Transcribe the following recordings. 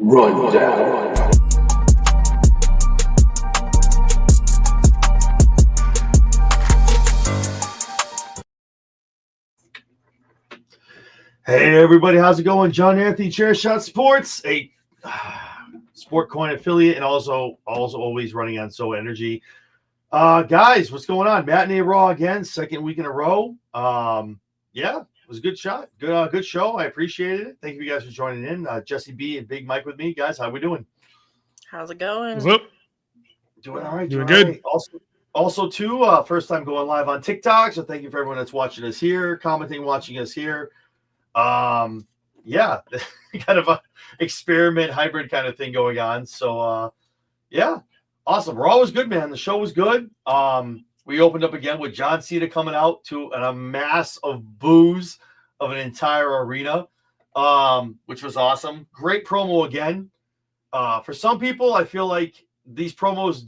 Rundown. Hey everybody, how's it going? John Anthony, Chairshot Sports, a Sport Coin affiliate, and also always running on So Energy. Guys, what's going on? Matinee Raw again, second week in a row. Yeah, it was a good shot, good show. I appreciated it. Thank you guys for joining in. Jesse B and Big Mike with me, guys. How we doing? How's it going? What's up? Doing all right. Doing good. Right. Also, too, first time going live on TikTok. So thank you for everyone that's watching us here, commenting, watching us here. Yeah, kind of a experiment hybrid kind of thing going on. So, yeah, awesome. Raw was good, man. The show was good. We opened up again with John Cena coming out to a mass of boos of an entire arena, which was awesome. Great promo again. For some people, I feel like these promos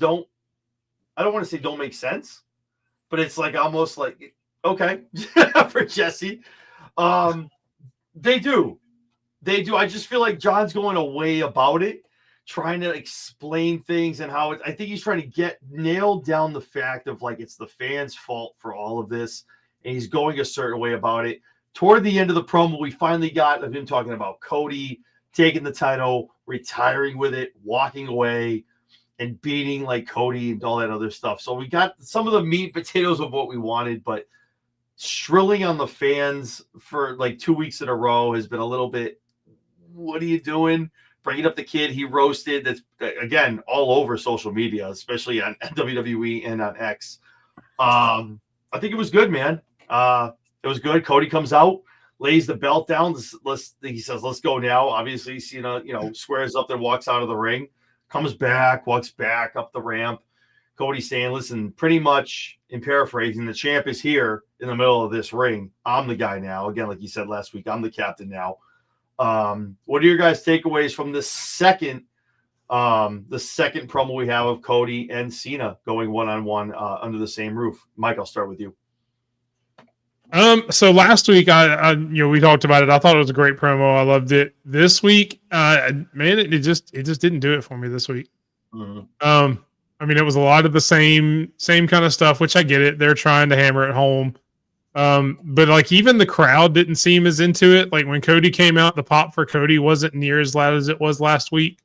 I don't want to say don't make sense, but it's like almost like, okay, for Jesse. They do. I just feel like John's going away about it, trying to explain things and how I think he's trying to nail down the fact of like it's the fans' fault for all of this, and he's going a certain way about it. Toward the end of the promo, we finally got of him talking about Cody taking the title, retiring with it, walking away, and beating like Cody and all that other stuff. So we got some of the meat and potatoes of what we wanted, but shrilling on the fans for like 2 weeks in a row has been a little bit, what are you doing? Bringing up the kid he roasted. That's, again, all over social media, especially on WWE and on X. I think it was good, man. It was good. Cody comes out, lays the belt down. He says, let's go now. Obviously, Cena, squares up there, walks out of the ring, comes back, walks back up the ramp. Cody saying, listen, pretty much in paraphrasing, the champ is here in the middle of this ring. I'm the guy now. Again, like you said last week, I'm the captain now. What are your guys' takeaways from the second promo we have of Cody and Cena going one-on-one under the same roof? Mike, I'll start with you. So last week, we talked about it. I thought it was a great promo. I loved it. This week, man, it just didn't do it for me this week. Mm-hmm. I mean, it was a lot of the same kind of stuff, which I get it. They're trying to hammer it home. But like even the crowd didn't seem as into it. Like when Cody came out, the pop for Cody wasn't near as loud as it was last week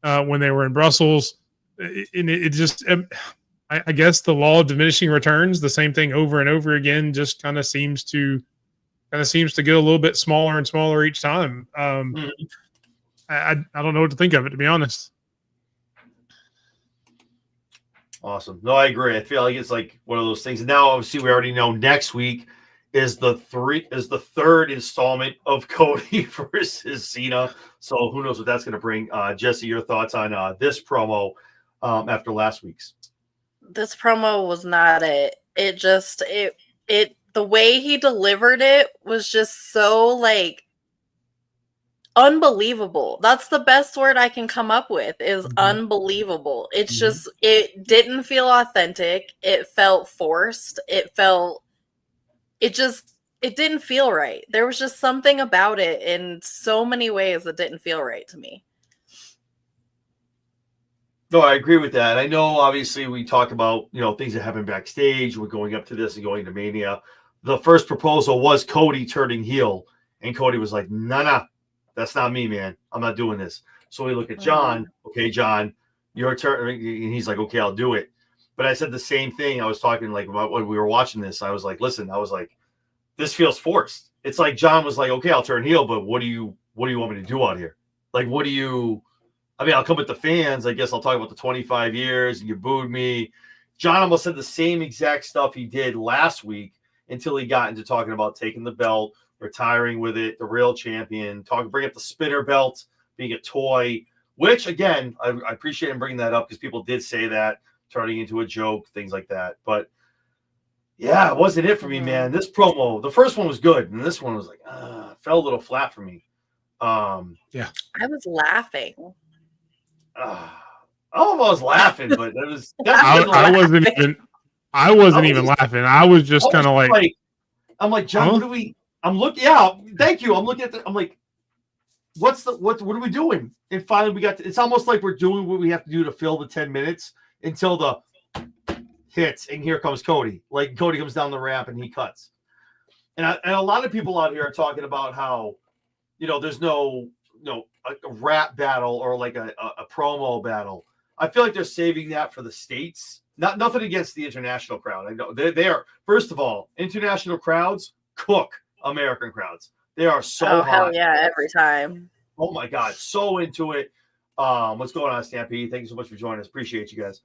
when they were in Brussels. And it just, I guess the law of diminishing returns, the same thing over and over again, just kind of seems to get a little bit smaller and smaller each time. I don't know what to think of it, to be honest. Awesome. No, I agree. I feel like it's like one of those things. And now, obviously, we already know next week is the third installment of Cody versus Cena. So who knows what that's going to bring? Jesse, your thoughts on this promo after last week's? This promo was not it. The way he delivered it was just so like unbelievable. That's the best word I can come up with is unbelievable. It's just, it didn't feel authentic. It felt forced. It didn't feel right. There was just something about it in so many ways that didn't feel right to me. No, I agree with that. I know, obviously, we talk about, things that happen backstage. We're going up to this and going to Mania. The first proposal was Cody turning heel, and Cody was like, nah. That's not me, man. I'm not doing this. So we look at John. Okay, John, your turn. And he's like, okay, I'll do it. But I said the same thing. I was talking like about when we were watching this. I was like, listen, this feels forced. It's like John was like, okay, I'll turn heel, but what do you want me to do out here? Like, I'll come with the fans. I guess I'll talk about the 25 years and you booed me. John almost said the same exact stuff he did last week until he got into talking about taking the belt, retiring with it, the real champion, bring up the spinner belt, being a toy, which, again, I appreciate him bringing that up because people did say that, turning into a joke, things like that. But, yeah, it wasn't it for me, man. This promo, the first one was good, and this one was like, fell a little flat for me. Yeah. I was laughing. I was laughing, but it was I wasn't even laughing. I was just kind of like, I'm like, John, what do we? I'm looking. Yeah, thank you. I'm looking at I'm like, what are we doing? And finally we got it's almost like we're doing what we have to do to fill the 10 minutes until the hits, and here comes Cody. Like Cody comes down the ramp and he cuts. And a lot of people out here are talking about how, there's no a rap battle or like a promo battle. I feel like they're saving that for the States. Nothing against the international crowd. I know they are, first of all, international crowds cook American crowds. They are so hot. Hell yeah, every time. Oh my God, so into it. What's going on, Stampede? Thank you so much for joining us. Appreciate you guys.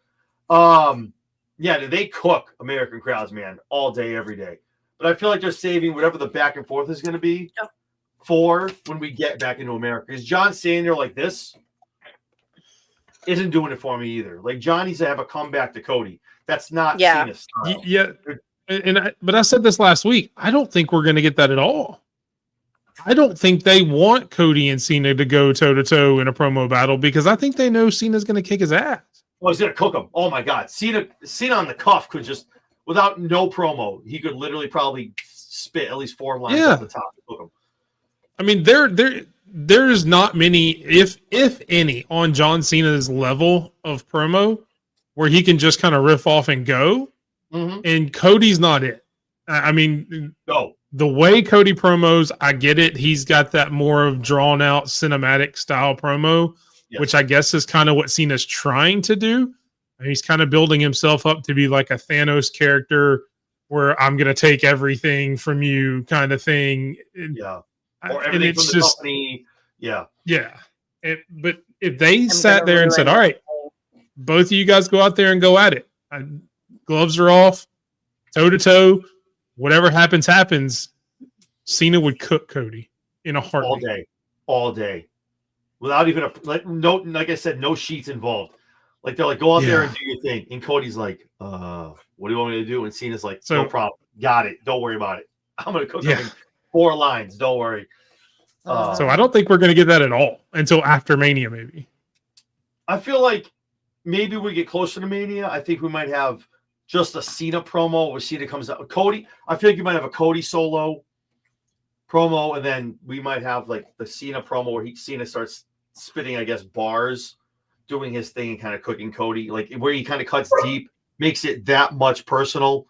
Yeah, they cook American crowds, man, all day, every day. But I feel like they're saving whatever the back and forth is going to be for when we get back into America. Because John saying there like this isn't doing it for me either. Like John needs to have a comeback to Cody. That's not Cena's style. Yeah, but I said this last week. I don't think we're going to get that at all. I don't think they want Cody and Cena to go toe to toe in a promo battle because I think they know Cena's going to kick his ass. Well, he's going to cook him. Oh my God, Cena on the cuff could just, without no promo, he could literally probably spit at least 4 lines off the top to cook him. I mean, there's not many, if any, on John Cena's level of promo where he can just kind of riff off and go. Mm-hmm. And Cody's not it. I mean, no. The way Cody promos, I get it. He's got that more of drawn out cinematic style promo, which I guess is kind of what Cena's trying to do. And he's kind of building himself up to be like a Thanos character where I'm going to take everything from you kind of thing. Yeah. Or everything it's from the just, company. Yeah. Yeah. But if they sat there and said, all right, both of you guys go out there and go at it. Gloves are off, toe to toe. Whatever happens. Cena would cook Cody in a heartbeat. All day, without even like I said, no sheets involved. Like they're like, go out there and do your thing. And Cody's like, what do you want me to do? And Cena's like, no problem, got it. Don't worry about it. I'm gonna cook him in 4 lines. Don't worry. So I don't think we're gonna get that at all until after Mania, maybe. I feel like maybe we get closer to Mania. I think we might have just a Cena promo where Cena comes out. Cody, I feel like you might have a Cody solo promo, and then we might have like the Cena promo where Cena starts spitting, I guess, bars, doing his thing and kind of cooking Cody, like where he kind of cuts deep, makes it that much personal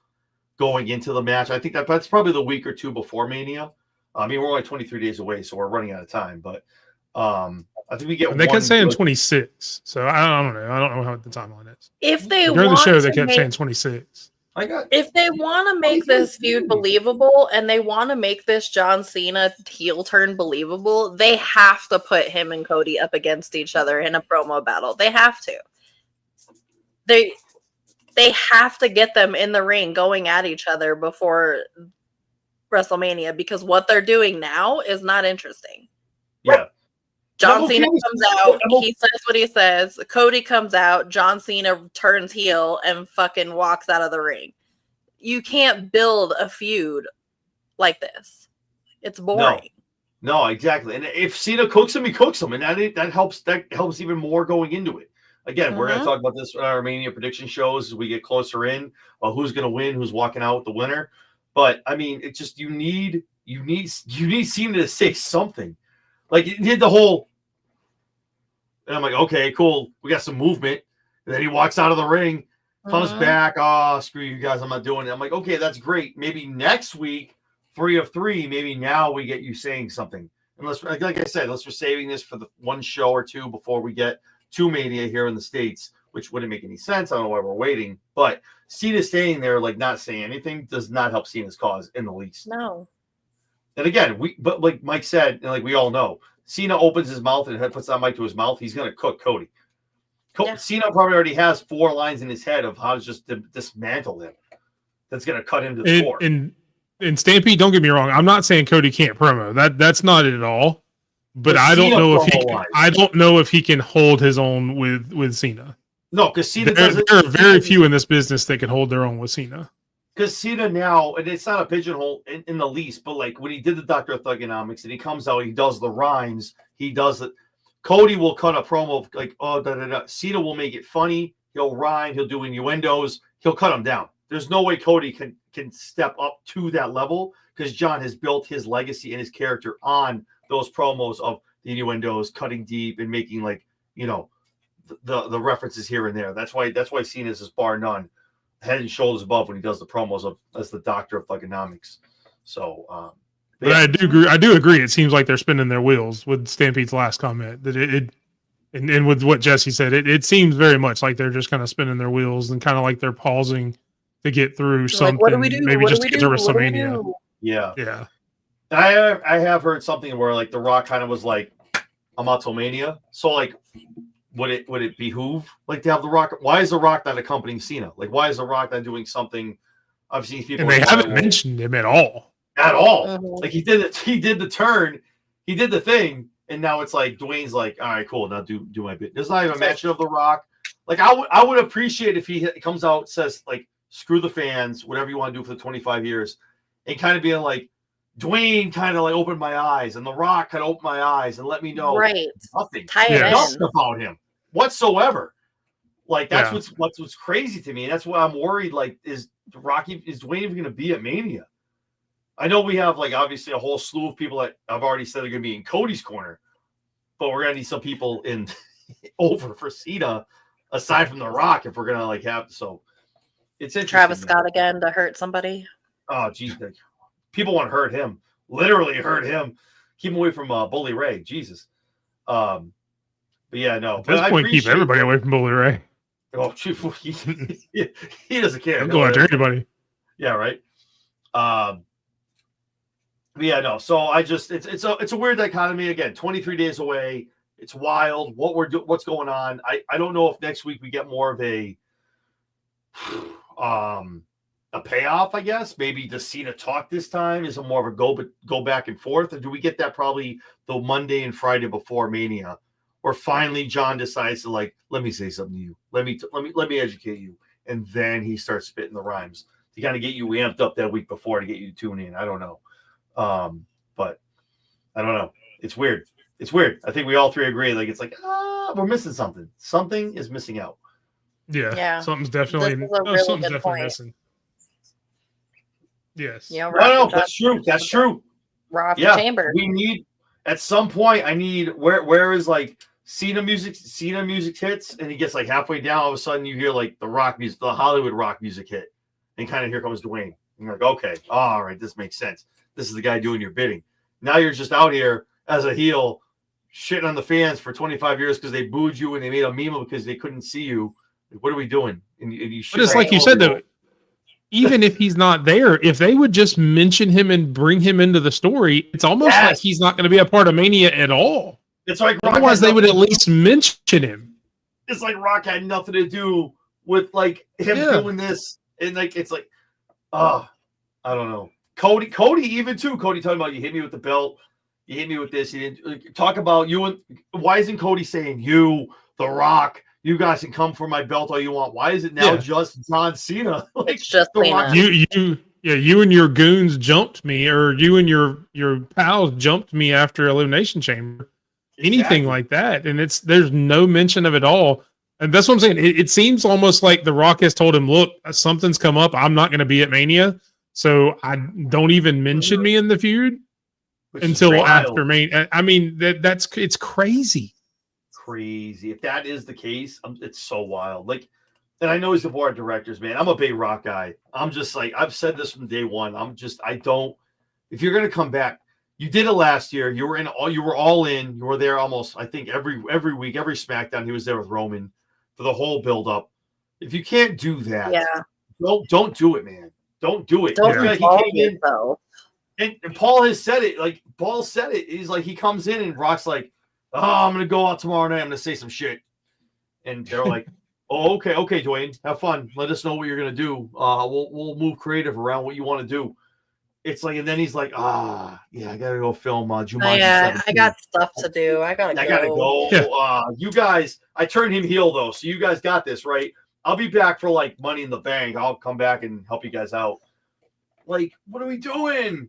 going into the match. I think that's probably the week or 2 before Mania. I mean, we're only 23 days away, so we're running out of time, but I think we get. They kept saying 26, so I don't know. I don't know how the timeline is. If they during the show, they kept saying 26. If they want to make this feud believable and they want to make this John Cena heel turn believable, they have to put him and Cody up against each other in a promo battle. They have to. They have to get them in the ring going at each other before WrestleMania, because what they're doing now is not interesting. Yeah. John Cena comes out, he says what he says. Cody comes out, John Cena turns heel and fucking walks out of the ring. You can't build a feud like this. It's boring. No, exactly. And if Cena cooks him, he cooks him, and that helps even more going into it. Again, we're going to talk about this in our Mania prediction shows as we get closer in. Who's going to win? Who's walking out with the winner? But I mean, it's just you need Cena to say something. Like he did the whole. And I'm like, okay, cool. We got some movement. And then he walks out of the ring, comes back. Oh, screw you guys. I'm not doing it. I'm like, okay, that's great. Maybe next week, 3 of 3, maybe now we get you saying something. Unless, like I said, unless we're saving this for the 1 show or 2 before we get to Mania here in the States, which wouldn't make any sense. I don't know why we're waiting. But Cena staying there, like not saying anything, does not help Cena's cause in the least. No. And again, but like Mike said, and like we all know, Cena opens his mouth and puts that mic to his mouth, he's going to cook Cody. Cena probably already has 4 lines in his head of how to just dismantle him. That's going to cut him to the core. And Stampede, don't get me wrong. I'm not saying Cody can't promo. That's not it at all. But I don't know if he can hold his own with Cena. No, because Cena there are very few in this business that can hold their own with Cena. Because Cena now, and it's not a pigeonhole in the least, but like when he did the Dr. Thugonomics and he comes out, he does the rhymes, he does it. Cody will cut a promo of like, oh, da da da. Cena will make it funny. He'll rhyme. He'll do innuendos. He'll cut him down. There's no way Cody can step up to that level because John has built his legacy and his character on those promos of the innuendos, cutting deep, and making like the references here and there. That's why Cena's is bar none, head and shoulders above when he does the promos as the doctor of Thugonomics. So, but I do agree. It seems like they're spinning their wheels with Stampede's last comment. That and with what Jesse said, it seems very much like they're just kind of spinning their wheels and kind of like they're pausing to get through something. Like, what do we do? Maybe What just do to we get to do? What do we WrestleMania. do? Yeah. Yeah. I have heard something where like The Rock kind of was like, I'm out till Mania. So like, would it behoove like to have The Rock? Why is The Rock not accompanying Cena? Like, why is The Rock not doing something? I've seen people And they haven't mentioned him at all. at all. Mhm. Like he did the turn, he did the thing, and now it's like Dwayne's like, all right, cool, now do my bit. There's not even a mention of The Rock. Like I would appreciate if he comes out, says like, screw the fans, whatever you want to do for the 25 years, and kind of being like, Dwayne kind of like opened my eyes, and The Rock kind of opened my eyes and let me know Right. nothing, Tie it Yeah. in. nothing about him whatsoever. Like that's Yeah. what's crazy to me. And that's why I'm worried. Like, is Dwayne even going to be at Mania? I know we have like obviously a whole slew of people that I've already said are going to be in Cody's corner, but we're going to need some people in over for Cena aside from The Rock if we're going to like have. So it's interesting. Travis man. Scott again to hurt somebody. Oh, geez. People want to hurt him. Literally hurt him. Keep him away from Bully Ray. Jesus. But yeah, no. At this point, keep everybody away from Bully Ray. Oh, he doesn't care. Don't go after anybody. Yeah, right. But yeah, no. So I just it's a weird dichotomy. Again, 23 days away. It's wild. What's going on? I don't know if next week we get more of a payoff. I guess maybe does Cena talk this time? Is it more of a go back and forth, or do we get that probably the Monday and Friday before Mania, or finally John decides to like, let me say something to you, let me educate you, and then he starts spitting the rhymes to kind of get you amped up that week before to get you to tune in. I don't know. But I don't know. It's weird. I think we all three agree. Like, it's like, we're missing something. Something is missing out. Yeah. Something's definitely, This is a really something's good definitely point. missing. Yes. Yeah, No, that's true. That's true. Raw Yeah, Chamber. we need at some point. I need where is like Cena music hits, and he gets like halfway down. All of a sudden, you hear like the rock music, the Hollywood rock music hit, and kind of here comes Dwayne. And you're like, okay, all right, this makes sense. This is the guy doing your bidding. Now you're just out here as a heel, shitting on the fans for 25 years because they booed you and they made a meme because they couldn't see you. Like, what are we doing? And you But it's like you said, though, even if he's not there, if they would just mention him and bring him into the story, it's almost like he's not going to be a part of Mania at all. It's like otherwise they would at least mention him. It's like Rock had nothing to do with like him doing this, and like it's like, I don't know. Cody even too. Cody talking about you hit me with the belt, you hit me with this. You didn't like, talk about you and why isn't Cody saying you, The Rock? You guys can come for my belt all you want. Why is it now just John Cena? Like, it's just The Rock. You and your goons jumped me, or you and your pals jumped me after Elimination Chamber. Anything like that, and there's no mention of it all. And that's what I'm saying. It seems almost like The Rock has told him, "Look, something's come up. I'm not going to be at Mania, so I don't even mention me in the feud until after Mania." I mean, it's crazy. Crazy. If that is the case, it's so wild. Like, and I know he's the board of directors, man. I'm a big Rock guy. I'm just like, I've said this from day one. If you're gonna come back, you did it last year. You were all in. You were there almost, I think, every week, every SmackDown. He was there with Roman for the whole build up. If you can't do that, don't do it, man. Don't do it. Don't like he came in though. And Paul has said it. Like Paul said it. He's like, he comes in and Rock's like, "Oh, I'm gonna go out tomorrow night. I'm gonna say some shit." And they're like, "Oh, okay, Dwayne, have fun. Let us know what you're gonna do. We'll move creative around what you want to do." It's like, and then he's like, I gotta go film Jumanji. Yeah, I got stuff to do. I gotta go. Yeah. You guys, I turned him heel though, so you guys got this, right? I'll be back for like Money in the Bank. I'll come back and help you guys out. Like, what are we doing?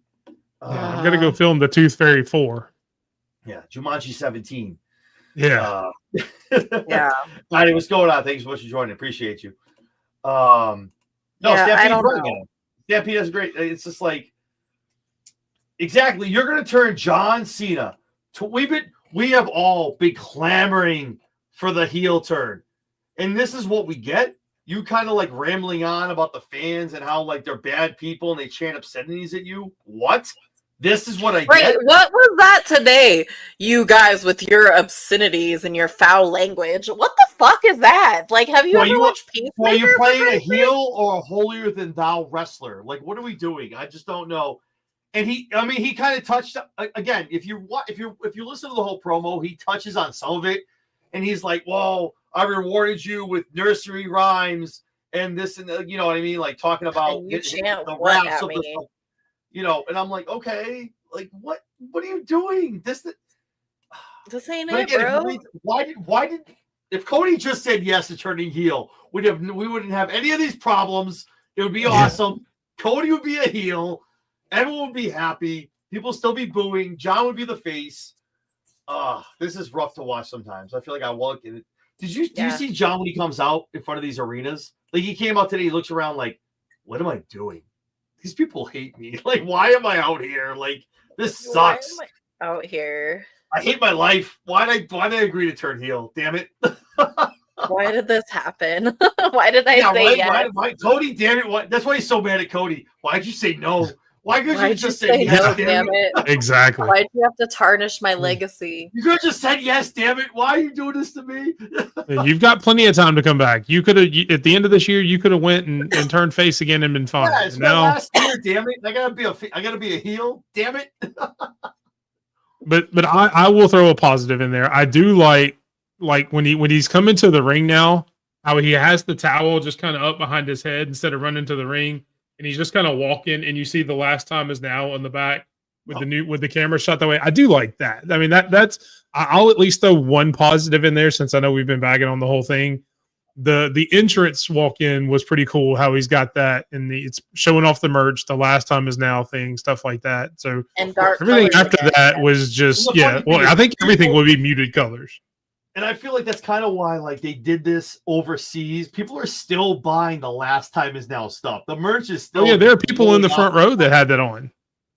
I'm gonna go film the Tooth Fairy 4. Yeah, Jumanji 17. Yeah. Yeah. Heidi, what's going on? Thanks so much for joining. Appreciate you. I don't know. Stampede is great. It's just like, exactly. You're going to turn John Cena. We've we have all been clamoring for the heel turn. And this is what we get. You kind of like rambling on about the fans and how like they're bad people and they chant obscenities at you. What? This is what I Right, get. what was that today? You guys with your obscenities and your foul language. What the fuck is that? Like, have you ever watched Peacemaker? Are you playing for a Christ's sake? heel or a holier than thou wrestler? Like, what are we doing? I just don't know. And he kind of touched again. If you listen to the whole promo, he touches on some of it, and he's like, "Well, I rewarded you with nursery rhymes and this and you know what I mean, like talking about And you chant the what raps at of the, me? you know." And I'm like, okay, like what are you doing? This ain't but it, again, bro. why did if Cody just said yes to turning heel, we wouldn't have any of these problems. It would be awesome. Cody would be a heel. Everyone would be happy. People still be booing. John would be the face. This is rough to watch sometimes. I feel like I walk in it. Do you see John when he comes out in front of these arenas? Like he came out today, he looks around like, what am I doing? These people hate me. Like, why am I out here? Like, this sucks. Why am I out here? I hate my life. Why did I agree to turn heel? Damn it. Why did this happen? Why did I say yes? Cody, damn it. That's why he's so mad at Cody. Why'd you say no? Why could you just say no, yes? damn it. Exactly. Why'd you have to tarnish my legacy? You could have just said yes, damn it. Why are you doing this to me? You've got plenty of time to come back. You could have at the end of this year. You could have went and turned face again and been fine. Yeah, it's my last year, damn it. I gotta be a heel, damn it. But I will throw a positive in there. I do like when he's coming to the ring now, how he has the towel just kind of up behind his head instead of running to the ring, and he's just kind of walking, and you see the last time is now on the back with the camera shot that way. I do like that. I mean that's I'll at least throw one positive in there since I know we've been bagging on the whole thing. The entrance walk in was pretty cool. How he's got that and it's showing off the merch. The last time is now thing, stuff like that. So and dark everything after again. that was just Well, I think everything would be muted colors. And I feel like that's kind of why like they did this overseas. People are still buying the last time is now stuff. The merch is still. Oh, yeah, there are people in the front row that had that on.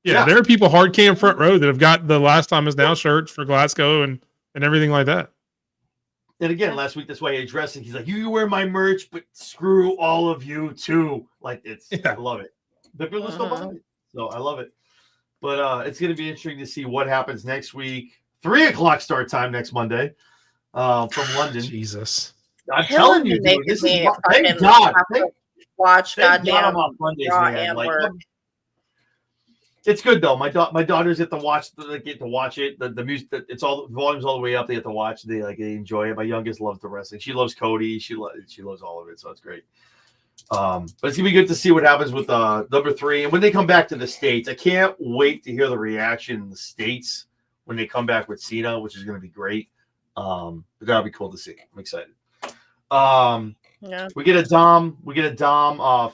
Yeah, there are people hard cam front row that have got the last time is now shirts for Glasgow and everything like that. And again, last week, that's why he addressed it. He's like, you wear my merch, but screw all of you too. Like I love it. But people are still buying it. So I love it. But it's going to be interesting to see what happens next week. 3:00 start time next Monday from London. Jesus. I'm telling you, dude, this is thank God. Watch goddamn Mondays, Raw man. and Like, work. it's good though. My daughters get to watch. They get to watch it. The music. It's all the volume's all the way up. They get to watch. They enjoy it. My youngest loves the wrestling. She loves Cody. She loves all of it. So it's great. But it's gonna be good to see what happens with number 3 and when they come back to the States. I can't wait to hear the reaction in the States when they come back with Cena, which is gonna be great. But that'll be cool to see. I'm excited. Yeah. We get a Dom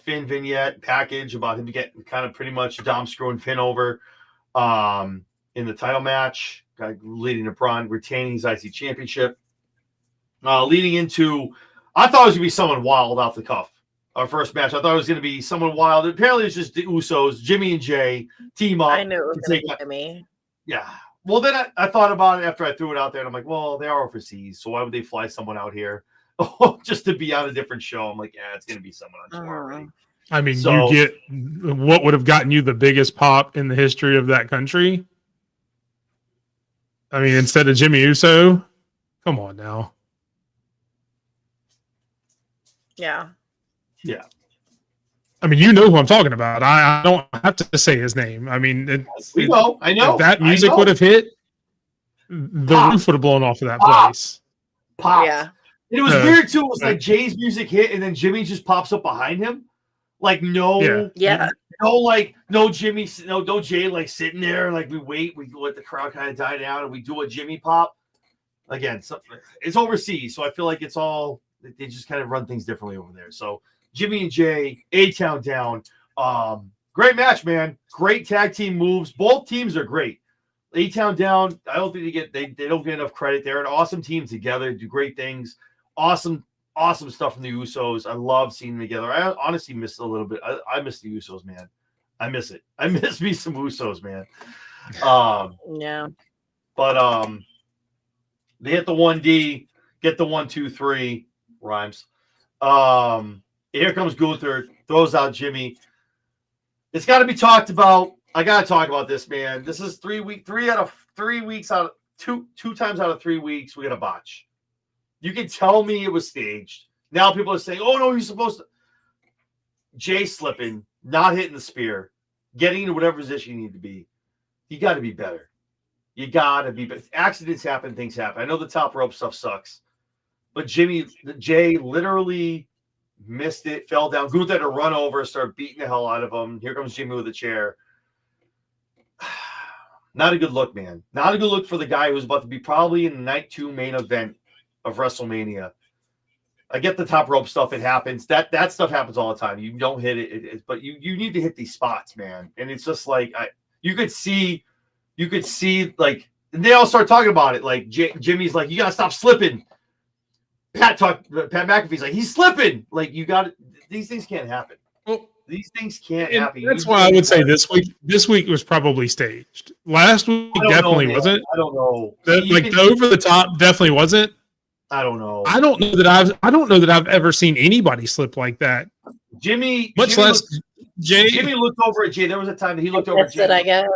Finn vignette package about him getting kind of pretty much Dom screwing Finn over in the title match, leading to Braun retaining his IC championship. Leading into, I thought it was gonna be someone wild off the cuff. Our first match, I thought it was gonna be someone wild. Apparently, it's just the Usos, Jimmy and Jay team up. I knew it was gonna be Jimmy. Yeah. Well, then I thought about it after I threw it out there, and I'm like, well, they are overseas, so why would they fly someone out here just to be on a different show? I'm like, yeah, it's going to be someone on show already. I mean, you get what would have gotten you the biggest pop in the history of that country. I mean, instead of Jimmy Uso, come on now. Yeah. Yeah. I mean, you know who I'm talking about. I don't have to say his name. I mean, we know. I know. If that music would have hit, the roof would have blown off of that place. Pop. Yeah. And it was weird too. It was like Jay's music hit, and then Jimmy just pops up behind him. Like no Jimmy, no Jay like sitting there. Like we wait, we let the crowd kind of die down, and we do a Jimmy pop. Again, it's overseas, so I feel like it's all they just kind of run things differently over there. So Jimmy and Jay, A-Town down. Great match, man. Great tag team moves. Both teams are great. A-Town down. I don't think they don't get enough credit. They're an awesome team together. Do great things. Awesome stuff from the Usos. I love seeing them together. I honestly miss it a little bit. I miss the Usos, man. I miss it. I miss me some Usos, man. Yeah. But They hit the 1D, get the 1, 2, 3 rhymes. Here comes Gunther, throws out Jimmy. It's got to be talked about. I got to talk about this, man. This is 2 times out of 3 weeks, we got a botch. You can tell me it was staged. Now people are saying, oh, no, he's supposed to. Jay slipping, not hitting the spear, getting into whatever position you need to be. You got to be better. You got to be better. Accidents happen, things happen. I know the top rope stuff sucks. But Jay literally missed it, fell down. Gunther had to run over, start beating the hell out of him. Here comes Jimmy with a chair. Not a good look, man. Not a good look for the guy who's about to be probably in the night 2 main event of WrestleMania. I get the top rope stuff. It happens. That stuff happens all the time. You don't hit it, but you need to hit these spots, man. And it's just like you could see like, and they all start talking about it. Like Jimmy's like, you gotta stop slipping. Pat McAfee's like, he's slipping. Like, you got these things can't happen. Well, these things can't happen. That's why I would say this week was probably staged. Last week definitely wasn't. I don't know. The over the top definitely wasn't. I don't know. I don't know that I've ever seen anybody slip like that. Jimmy Jay. Jimmy looked over at Jay. There was a time that he looked over at Jay. I guess.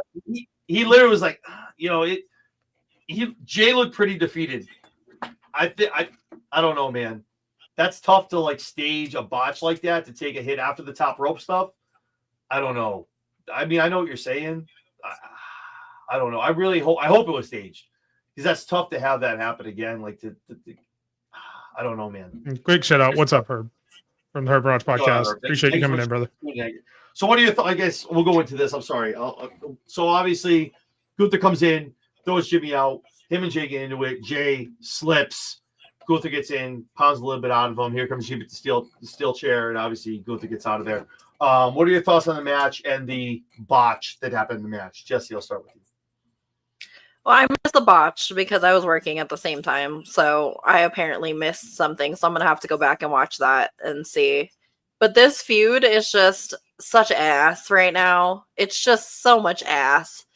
He literally was like, Jay looked pretty defeated. I don't know, man. That's tough to like stage a botch like that, to take a hit after the top rope stuff. I don't know. I mean, I know what you're saying. I don't know. I hope it was staged, because that's tough to have that happen again. Like I don't know, man. Quick shout out. What's up, Herb? From the Herb Raj podcast. Appreciate you coming in, brother. So what do you I guess we'll go into this. I'm sorry. So obviously Gunther comes in, throws Jimmy out. Him and Jay get into it. Jay slips. Gunther gets in, pounds a little bit out of him. Here comes Jimmy with the steel chair, and obviously Gunther gets out of there. What are your thoughts on the match and the botch that happened in the match? Jesse, I'll start with you. Well, I missed the botch because I was working at the same time. So I apparently missed something. So I'm going to have to go back and watch that and see. But this feud is just such ass right now. It's just so much ass.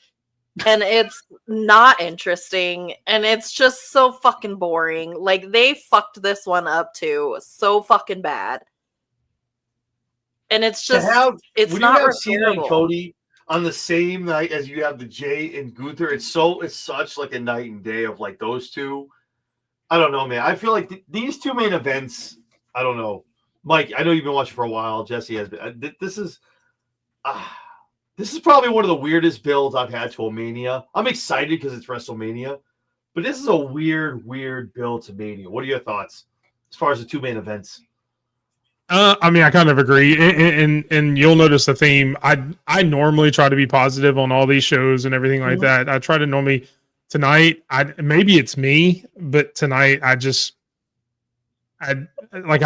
And it's not interesting. And it's just so fucking boring. Like, they fucked this one up too. So fucking bad. And it's just, it's not repairable. Cody on the same night as you have the Jay and Gunther, it's such like a night and day of like those two. I don't know, man. I feel like these two main events, I don't know. Mike, I know you've been watching for a while. Jesse has been. This is probably one of the weirdest builds I've had to a Mania. I'm excited because it's WrestleMania, but this is a weird build to Mania. What are your thoughts as far as the two main events? I mean, I kind of agree, and you'll notice the theme. I normally try to be positive on all these shows and everything like that. I try to normally. Tonight, maybe it's me, but tonight I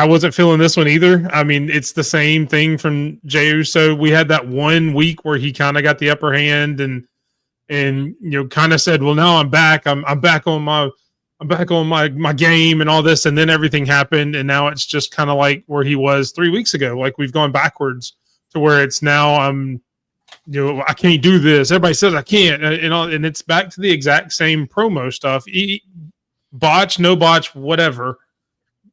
wasn't feeling this one either. I mean, it's the same thing from Jey Uso. We had that 1 week where he kind of got the upper hand and kind of said, "Well, now I'm back. I'm back on my game and all this," and then everything happened, and now it's just kind of like where he was 3 weeks ago. Like, we've gone backwards to where it's now I can't do this. Everybody says I can't, and it's back to the exact same promo stuff. Botch, no botch, whatever.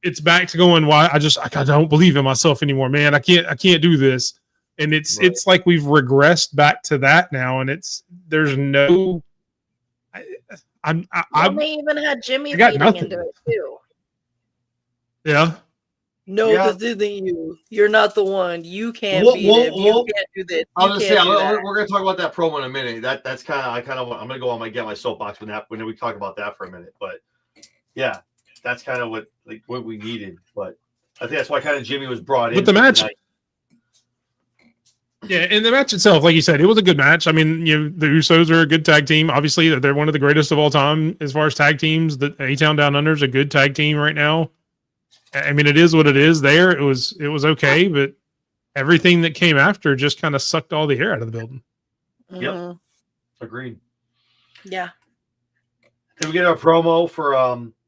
It's back to going, why I don't believe in myself anymore, man. I can't do this, and it's like we've regressed back to that now, and there's no. They even had Jimmy feeding into it too. Yeah. No, this isn't you. You're not the one. You can't beat him. You can't do this. We're going to talk about that promo in a minute. That's I'm going to go on get my soapbox when we talk about that for a minute. But yeah, that's kind of what we needed. But I think that's why kind of Jimmy was brought in. But the match. Yeah, and the match itself, like you said, it was a good match. I mean, the Usos are a good tag team. Obviously, they're one of the greatest of all time as far as tag teams. The A-Town Down Under is a good tag team right now. I mean, it is what it is. There, it was okay, but everything that came after just kind of sucked all the air out of the building. Mm-hmm. Yep, agreed. Yeah. Then we get our promo for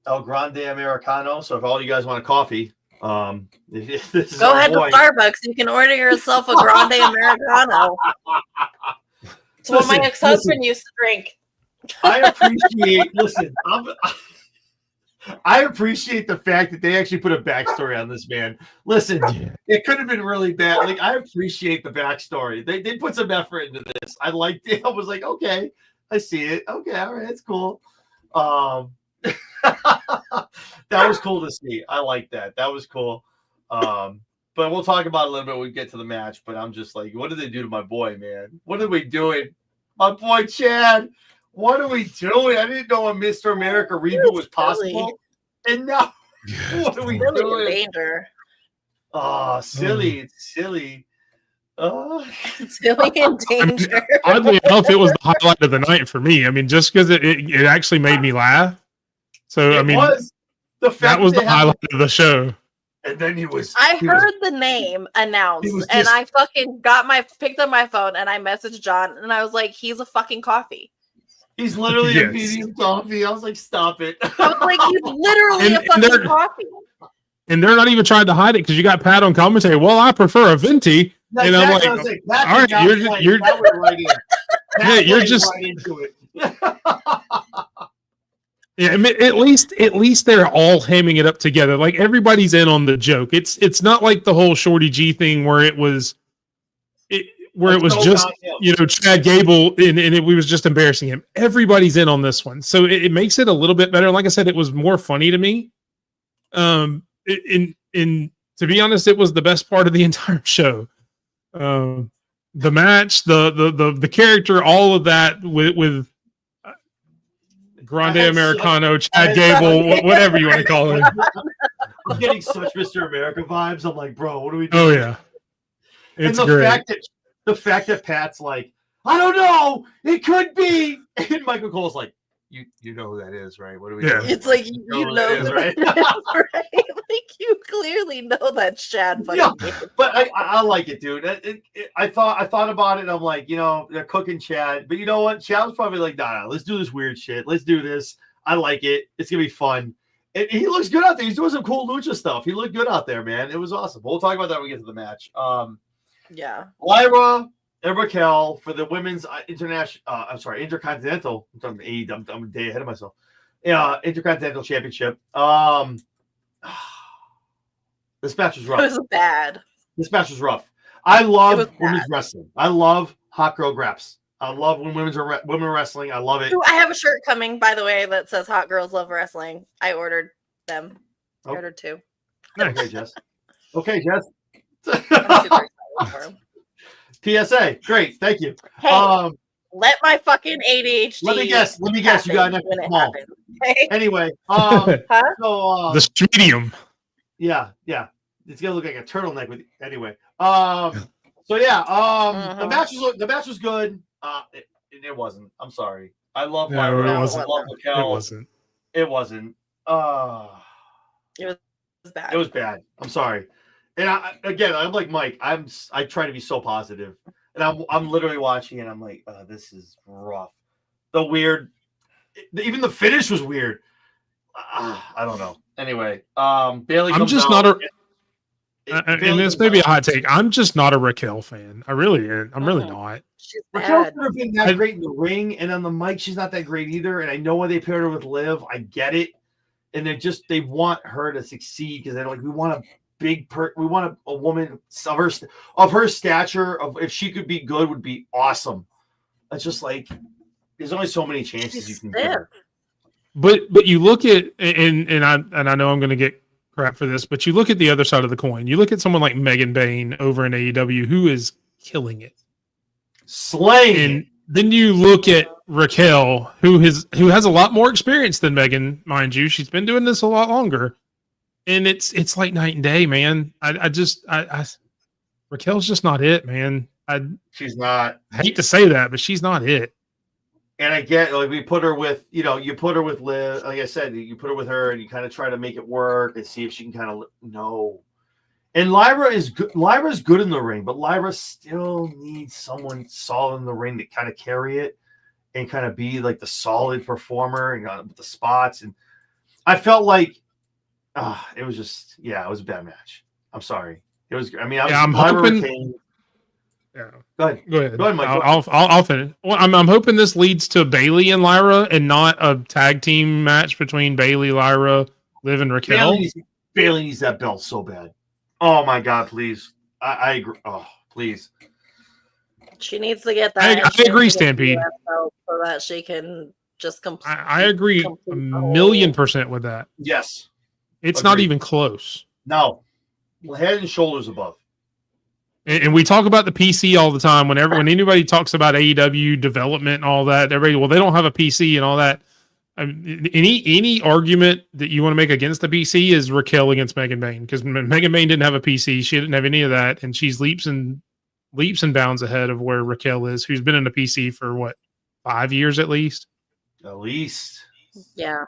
El Grande Americano. So if all you guys want a coffee, go ahead to Starbucks. You can order yourself a Grande Americano. It's what my ex-husband used to drink. I appreciate. Listen, I appreciate the fact that they actually put a backstory on this man. Listen, it could have been really bad. Like, I appreciate the backstory. They put some effort into this. I liked it. I was like, okay, I see it. Okay, all right, it's cool. That was cool to see. I like that. That was cool. But we'll talk about it a little bit when we get to the match. But I'm just like, what did they do to my boy, man? What are we doing? My boy Chad. What are we doing? I didn't know a Mr. America reboot was possible. And now, what are we Really in doing? danger. Oh, silly. It's silly. Silly in danger. Oddly enough, it was the highlight of the night for me. I mean, just because it actually made me laugh. So, I mean, the fact that was the highlight of the show. And then I heard the name announced, and I fucking picked up my phone, and I messaged John, and I was like, he's a fucking coffee. He's literally a medium coffee. I was like, stop it. I was like, he's literally a fucking coffee. And they're not even trying to hide it because you got Pat on commentary. Well, I prefer a venti. That's and I'm exactly, like, all right, you're yeah, you're just right into it. Yeah, I mean, at least they're all hamming it up together. Like everybody's in on the joke. It's not like the whole Shorty G thing where it was just Chad Gable and it was just embarrassing him. Everybody's in on this one, so it makes it a little bit better. Like I said, it was more funny to me. To be honest, it was the best part of the entire show. The match, the character, all of that with Grande Americano, Chad Gable, whatever you want to call it. I'm getting such Mr. America vibes. I'm like, bro, what are we doing? Oh yeah, it's and great. The fact that Pat's like, I don't know, it could be, and Michael Cole's like, you know who that is, right? What are we doing? It's like you know that is, right? right? Like you clearly know that's Chad. Yeah, but I like it, dude. I thought about it. And I'm like, they're cooking Chad, but you know what? Chad was probably like, nah, let's do this weird shit. Let's do this. I like it. It's gonna be fun. And he looks good out there. He's doing some cool lucha stuff. He looked good out there, man. It was awesome. We'll talk about that when we get to the match. Yeah. Lyra and Raquel for the women's intercontinental. I'm a day ahead of myself. Yeah, intercontinental championship. This match was rough. It was bad. This match was rough. I love women's wrestling. I love hot girl graps. I love when women are wrestling. I love it. I have a shirt coming, by the way, that says "Hot Girls Love Wrestling." I ordered them. I ordered 2. Okay, Jess. Okay, Jess. I'm super excited for 'em. PSA. Great. Thank you. Hey, let my fucking ADHD. Let me guess. You got an extra small. Okay? Anyway. Huh? So, the medium. Yeah. It's gonna look like a turtleneck with. Anyway. So yeah. The match was good. It wasn't. I'm sorry. I love Lyra. It wasn't. I love Raquel. It wasn't. It was bad. It was bad. I'm sorry. And I'm like Mike. I try to be so positive, and I'm literally watching it. I'm like, this is rough. Even the finish was weird. I don't know. Anyway, Bailey. I'm just not and this may be a hot take. I'm just not a Raquel fan. I'm really not. Raquel's never been that great in the ring, and on the mic, she's not that great either. And I know why they paired her with Liv. I get it, and they want her to succeed because they're like, we want a we want a woman of her stature. If she could be good, would be awesome. It's just like there's only so many chances you can give her. But you look at and I know I'm going to get crap for this, but you look at the other side of the coin. You look at someone like Megan Bayne over in AEW who is killing it, slaying. And then you look at Raquel who has a lot more experience than Megan, mind you. She's been doing this a lot longer, and it's like night and day, man. Raquel's just not it, man. She's not. I hate to say that, but she's not it. And I get we put her with, you put her with Liv. Like I said, you put her with her and you kind of try to make it work and see if she can kind of no. And Lyra is good. Lyra's good in the ring, but Lyra still needs someone solid in the ring to kind of carry it and kind of be like the solid performer and with the spots. And I felt like it was just, it was a bad match. I'm sorry. It was. I mean, I'm hoping. Yeah. Go ahead. Go ahead. Go ahead, Mike. I'll finish. Well, I'm hoping this leads to Bailey and Lyra and not a tag team match between Bailey, Lyra, Liv, and Raquel. Bailey needs that belt so bad. Oh my God, please. I agree. Oh, please. She needs to get that. I agree, Stampede. So that she can just complete. I agree a million% with that. Yes. It's not even close. No. Head and shoulders above. And we talk about the PC all the time. When anybody talks about AEW development and all that, everybody, well, they don't have a PC and all that. Any argument that you want to make against the PC is Raquel against Megan Bayne, because Megan Bayne didn't have a PC. She didn't have any of that, and she's leaps and bounds ahead of where Raquel is, who's been in a PC for what, 5 years at least. At least. Yeah.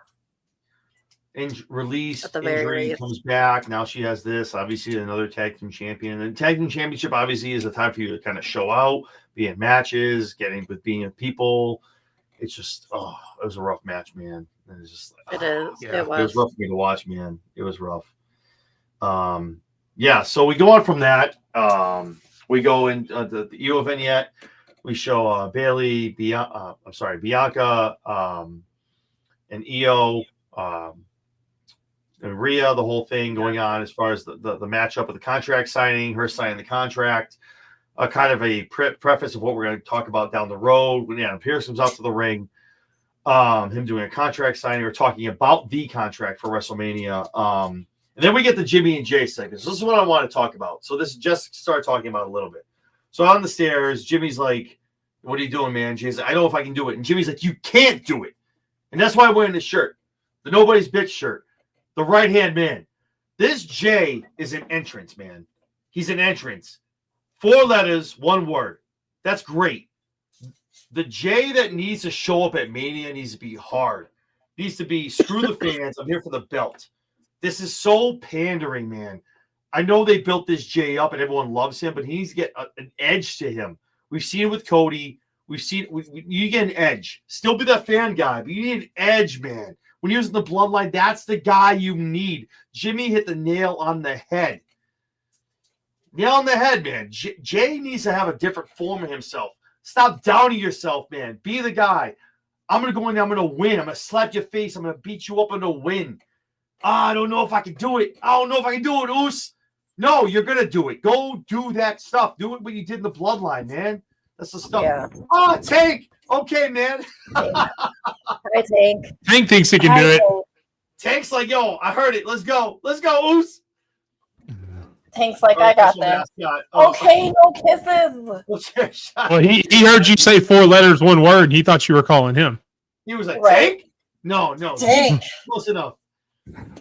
Release, At the very injury, least. comes back. Now she has this. Obviously, another tag team champion. And tag team championship obviously is a time for you to kind of show out, be in matches, being with people. It's just, it was a rough match, man. And it's just It is. Yeah. It was. It was rough for me to watch, man. It was rough. Yeah. So we go on from that. We go in the EO vignette. We show Bailey, Bianca, and EO, and Rhea, the whole thing going on as far as the matchup of the contract signing, her signing the contract, kind of a preface of what we're going to talk about down the road. When Adam Pearce comes out to the ring, him doing a contract signing or talking about the contract for WrestleMania. And then we get the Jimmy and Jay segments. This is what I want to talk about. So this is just start talking about a little bit. So on the stairs, Jimmy's like, "What are you doing, man?" Jay's like, "I know if I can do it." And Jimmy's like, "You can't do it." And that's why I'm wearing this shirt, the Nobody's Bitch shirt. The right-hand man. This Jay is an entrance, man. He's an entrance. 4 letters, 1 word. That's great. The Jay that needs to show up at Mania needs to be hard. Needs to be, screw the fans. I'm here for the belt. This is so pandering, man. I know they built this Jay up and everyone loves him, but he needs to get an edge to him. We've seen it with Cody. You get an edge. Still be that fan guy, but you need an edge, man. When he was in the bloodline, that's the guy you need. Jimmy hit the nail on the head. Nail on the head, man. Jay needs to have a different form of himself. Stop downing yourself, man. Be the guy. I'm going to go in there. I'm going to win. I'm going to slap your face. I'm going to beat you up. I'm going to win. I don't know if I can do it. I don't know if I can do it, Oos. No, you're going to do it. Go do that stuff. Do it what you did in the bloodline, man. That's the stuff. Yeah. Oh, Tank. Okay, man. Hi, Tank. Tank thinks he can do it. Tank's like, yo, I heard it. Let's go. Let's go, Oos. Tank's like, I got this. Okay, no kisses. Well, he heard you say 4 letters, 1 word. And he thought you were calling him. He was like, Right. Tank? No. Tank. Close enough.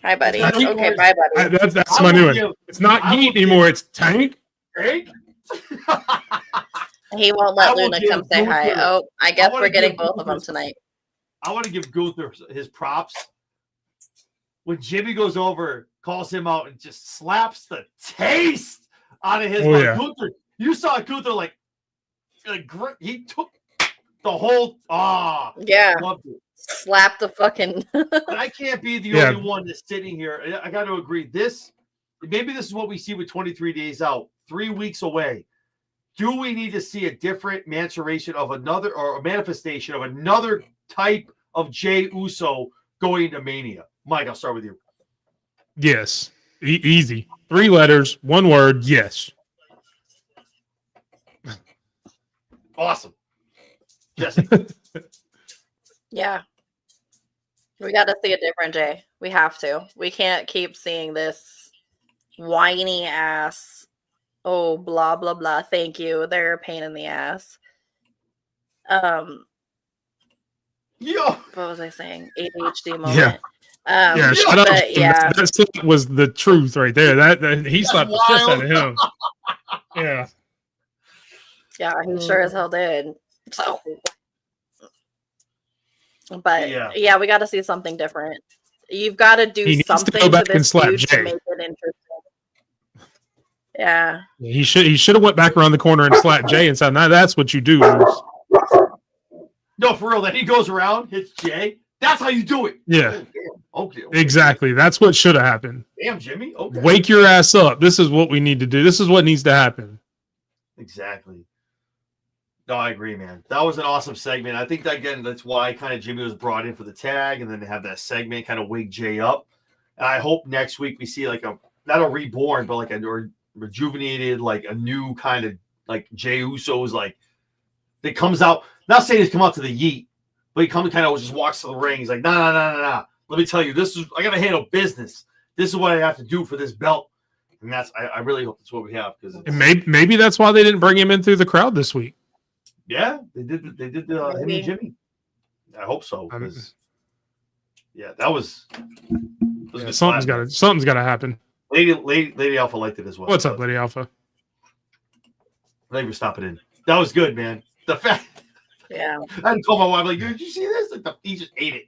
Hi, buddy. Tank. Okay, bye, buddy. That's my new one. It's not Yeet anymore. It's Tank. Tank? He won't I let will Luna give come say hi. Gunther- Oh, I guess wanna we're getting give both of them Gunther- tonight. I want to give Gunther his props. When Jimmy goes over, calls him out, and just slaps the taste out of his mouth. Yeah. Gunther, you saw Gunther like he took the whole Yeah. loved it. Slap the fucking. But I can't be the Yeah. only one that's sitting here. I got to agree. Maybe this is what we see with 23 days out, 3 weeks away. Do we need to see a different maturation of another or a manifestation of another type of Jey Uso going to Mania? Mike, I'll start with you. Yes. Easy. 3 letters, 1 word. Yes. Awesome. Jesse. Yeah. We got to see a different Jay. We have to. We can't keep seeing this whiny ass. Oh, blah, blah, blah. Thank you. They're a pain in the ass. Yo. What was I saying? ADHD moment. Yeah. Yeah, shut up. But yeah. That slap was the truth right there. That he slapped the shit out of him. Yeah. Yeah, he sure as hell did. So, but Yeah. yeah, we got to see something different. You've got to do He needs to something go to back and this slap feud Jay. to make it interesting. Yeah. He should have went back around the corner and slapped Jay and said, "Now that's what you do." Bruce." No, for real. Then he goes around, hits Jay. That's how you do it. Yeah. Oh, damn. Okay. Exactly. That's what should have happened. Damn, Jimmy. Okay. Wake your ass up. This is what we need to do. This is what needs to happen. Exactly. No, I agree, man. That was an awesome segment. I think that, again, that's why kind of Jimmy was brought in for the tag, and then to have that segment kind of wake Jay up. And I hope next week we see like not a reborn, but like a rejuvenated, like a new kind of like Jey Uso's like that comes out. Not saying he's come out to the yeet, but he comes kind of just walks to the ring. He's like, nah. Let me tell you, I got to handle business. This is what I have to do for this belt. And I really hope that's what we have, because maybe that's why they didn't bring him in through the crowd this week. Yeah, they did him and Jimmy. I hope so. That was something's got to happen. Lady Alpha liked it as well. What's up, Lady Alpha? Thank you for stopping in. That was good, man. The fact, yeah, I had to call my wife like, "Did you see this?" Like, he just ate it.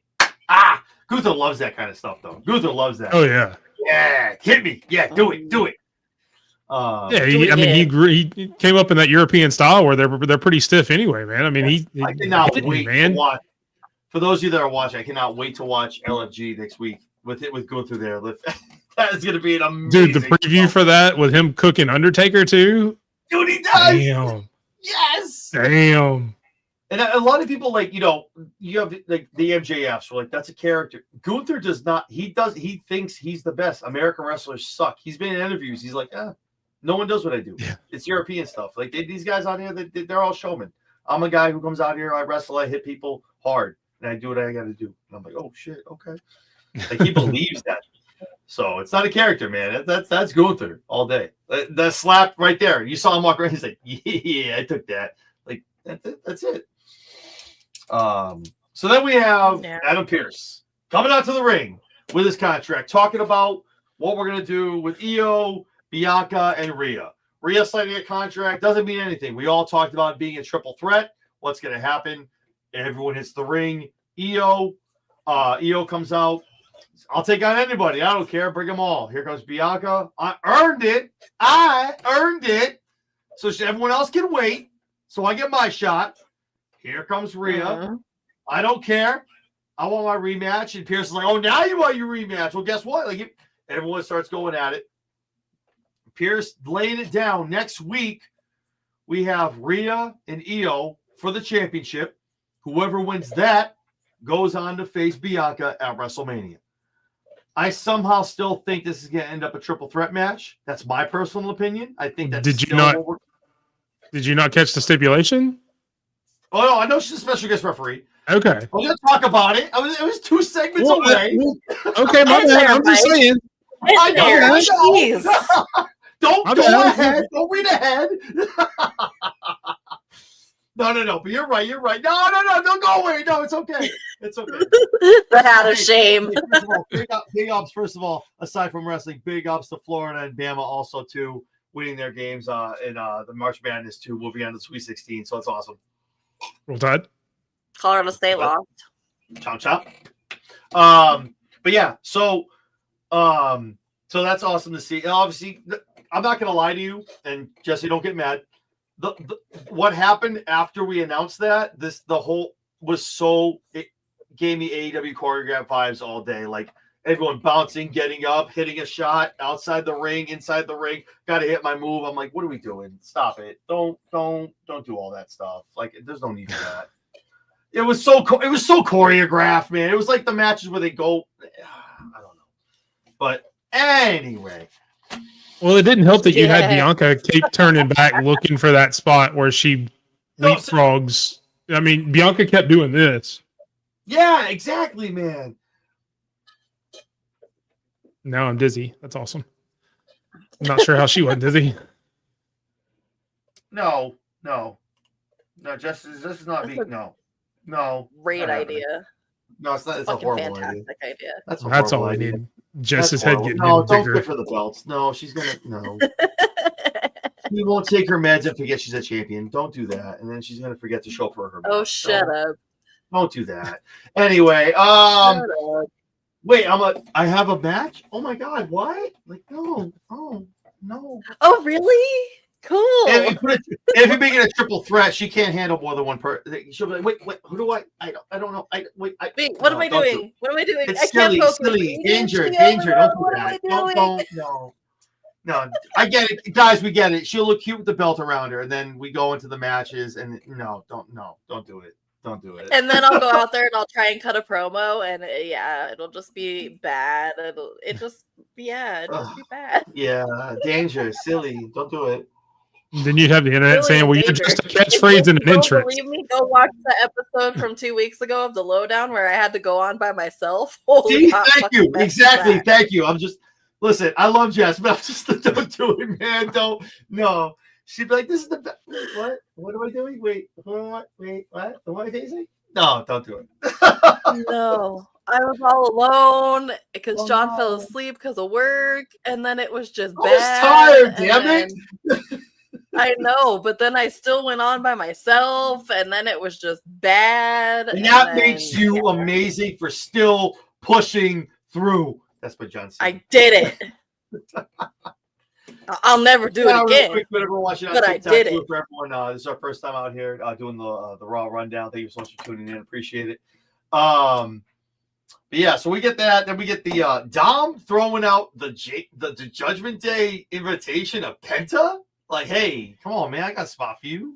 Gunther loves that kind of stuff, though. Gunther loves that. Oh yeah. Yeah, hit me. Yeah, do it. He came up in that European style where they're pretty stiff anyway, man. I mean, I cannot wait to watch. For those of you that are watching, I cannot wait to watch LFG next week with Gunther there. That is going to be an amazing. Dude, the preview for that with him cooking Undertaker too. Dude, he does. Damn. Yes. Damn. And a lot of people, like, you have like the MJFs, so like that's a character. Gunther does not. He thinks he's the best. American wrestlers suck. He's been in interviews. He's like, no one does what I do. Yeah. It's European stuff. Like these guys out here, they're all showmen. I'm a guy who comes out here. I wrestle. I hit people hard, and I do what I got to do. And I'm like, oh shit, okay. Like he believes that. So it's not a character, man. That's Gunther all day. That slap right there. You saw him walk around. He's like, yeah, I took that. Like that's it. So then we have Adam Pearce coming out to the ring with his contract, talking about what we're gonna do with Io, Bianca, and Rhea. Rhea signing a contract doesn't mean anything. We all talked about it being a triple threat. What's gonna happen? Everyone hits the ring. Io comes out. I'll take on anybody. I don't care. Bring them all. Here comes Bianca. I earned it. So everyone else can wait. So I get my shot. Here comes Rhea. I don't care. I want my rematch. And Pearce is like, oh, now you want your rematch. Well, guess what? Like everyone starts going at it. Pearce laying it down. Next week, we have Rhea and Io for the championship. Whoever wins that goes on to face Bianca at WrestleMania. I somehow still think this is going to end up a triple threat match. That's my personal opinion. I think that's Did you not catch the stipulation? Oh, no, I know she's a special guest referee. Okay. We're going to talk about it. It was 2 segments away. Okay, my bad. I'm just saying. I know. Don't go ahead. Don't read ahead. No. But you're right. No. Don't go away. No, it's okay. It's okay. That out of shame. Big ups, first of all, aside from wrestling, big ups to Florida and Bama also, too, winning their games in the March Madness, too. We'll be on the Sweet 16, so it's awesome. Roll Tide. Colorado State lost. Chomp. But yeah, so that's awesome to see. And obviously, I'm not going to lie to you, and Jesse, don't get mad. What happened after we announced that? It gave me AEW choreograph vibes all day. Like everyone bouncing, getting up, hitting a shot outside the ring, inside the ring. Got to hit my move. I'm like, what are we doing? Stop it! Don't do all that stuff. Like, there's no need for that. It was so choreographed, man. It was like the matches where they go. I don't know, but anyway. Well, it didn't help that you had Bianca keep turning back, looking for that spot where she leapfrogs. I mean, Bianca kept doing this. Yeah, exactly, man. Now I'm dizzy. That's awesome. I'm not sure how she went dizzy. No. This is not me. No. Great idea. No, it's not. It's a horrible fantastic idea. That's all I need. Jess's head getting no, bigger. Don't give her the belts. No, she's gonna no. She won't take her meds and forget she's a champion. Don't do that, and then she's gonna forget to show for her. Oh, shut up! Don't do that. Anyway, wait, I have a match. Oh my god, what? Like no, oh no. Oh really? Cool. If you make it a triple threat, she can't handle more than one person. She'll be like, wait, who do I don't know. Wait, what am I doing? What am I doing? It's I silly, can't silly, danger. Don't do that. Don't, no. No, I get it, guys. We get it. She'll look cute with the belt around her, and then we go into the matches. And don't do it. Don't do it. And then I'll go out there and I'll try and cut a promo, and it'll just be bad. It'll just be bad. Yeah, dangerous, silly. Don't do it. Then you'd have the internet Really saying, "Well, you're dangerous. just a catchphrase and an Don't entrance." believe me? Go watch the episode from 2 weeks ago of the Lowdown where I had to go on by myself. Holy See, hot thank fucking you. mess Exactly. that. Thank you. I'm just listen. I love Jess, but I'm just don't do it, man. Don't. No. She'd be like, "This is the best." What? What am I doing? Wait. What? Wait. What? What am I saying? No, don't do it. No, I was all alone because Oh, John fell no. asleep because of work, and then it was just I was bad. tired. and Damn it. then- I know, but then I still went on by myself, and then it was just bad. And that then- makes you amazing for still pushing through. That's what John said. I did it. I'll never do it Real again. quick, but everyone watching on But I TikTok, did do it. for everyone. This is our first time out here doing the Raw rundown. Thank you so much for tuning in. Appreciate it. But yeah, so we get that. Then we get the Dom throwing out the Judgment Day invitation of Penta. Like, hey, come on, man, I got a spot for you.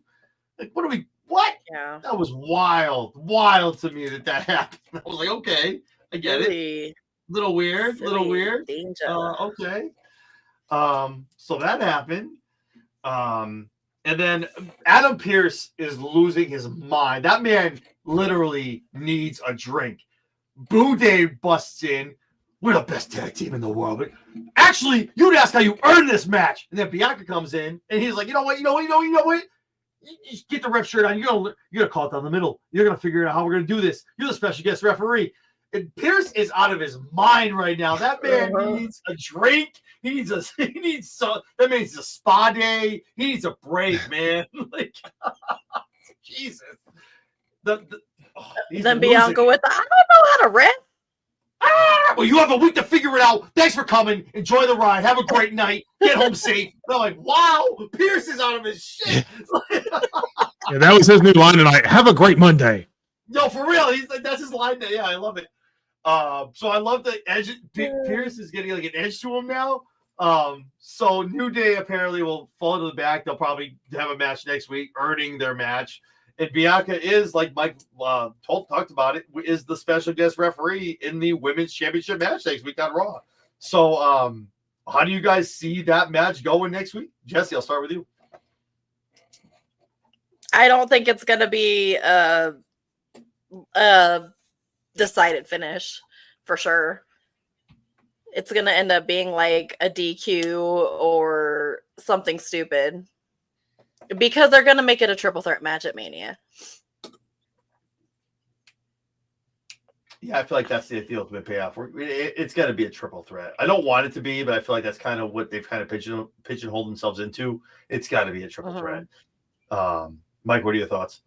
Like, what are we? What? Yeah, That was wild to me that happened. I was like, okay, I get it. really Little weird, little silly weird. danger. Okay. So that happened. And then Adam Pearce is losing his mind. That man literally needs a drink. Boo Dave busts in. We're the best tag team in the world. But actually, you'd ask how you earned this match. And then Bianca comes in and he's like, you know what? You just get the ref shirt on. You're gonna call it down the middle. You're gonna figure out how we're gonna do this. You're the special guest referee. And Pierce is out of his mind right now. That man needs a drink. He needs that man needs a spa day. He needs a break, man. Like, Jesus. Then Bianca with the, I don't know how to ref. Well, you have a week to figure it out. Thanks for coming. Enjoy the ride. Have a great night. Get home safe. They're like, wow, Pierce is out of his shit. Yeah, that was his new line tonight. Have a great Monday. No, for real. He's like, that's his line. Yeah, I love it. So I love the edge. Pierce is getting like an edge to him now. So New Day apparently will fall to the back. They'll probably have a match next week, earning their match. And Bianca is, like Mike talked about it, is the special guest referee in the women's championship match next week on Raw. So how do you guys see that match going next week? Jesse, I'll start with you. I don't think it's gonna be a decided finish for sure. It's gonna end up being like a DQ or something stupid because they're gonna make it a triple threat match at Mania. Yeah, I feel like that's the ultimate payoff. It's got to be a triple threat. I don't want it to be, but I feel like that's kind of what they've kind of pigeonholed themselves into. It's got to be a triple threat. Mike, what are your thoughts?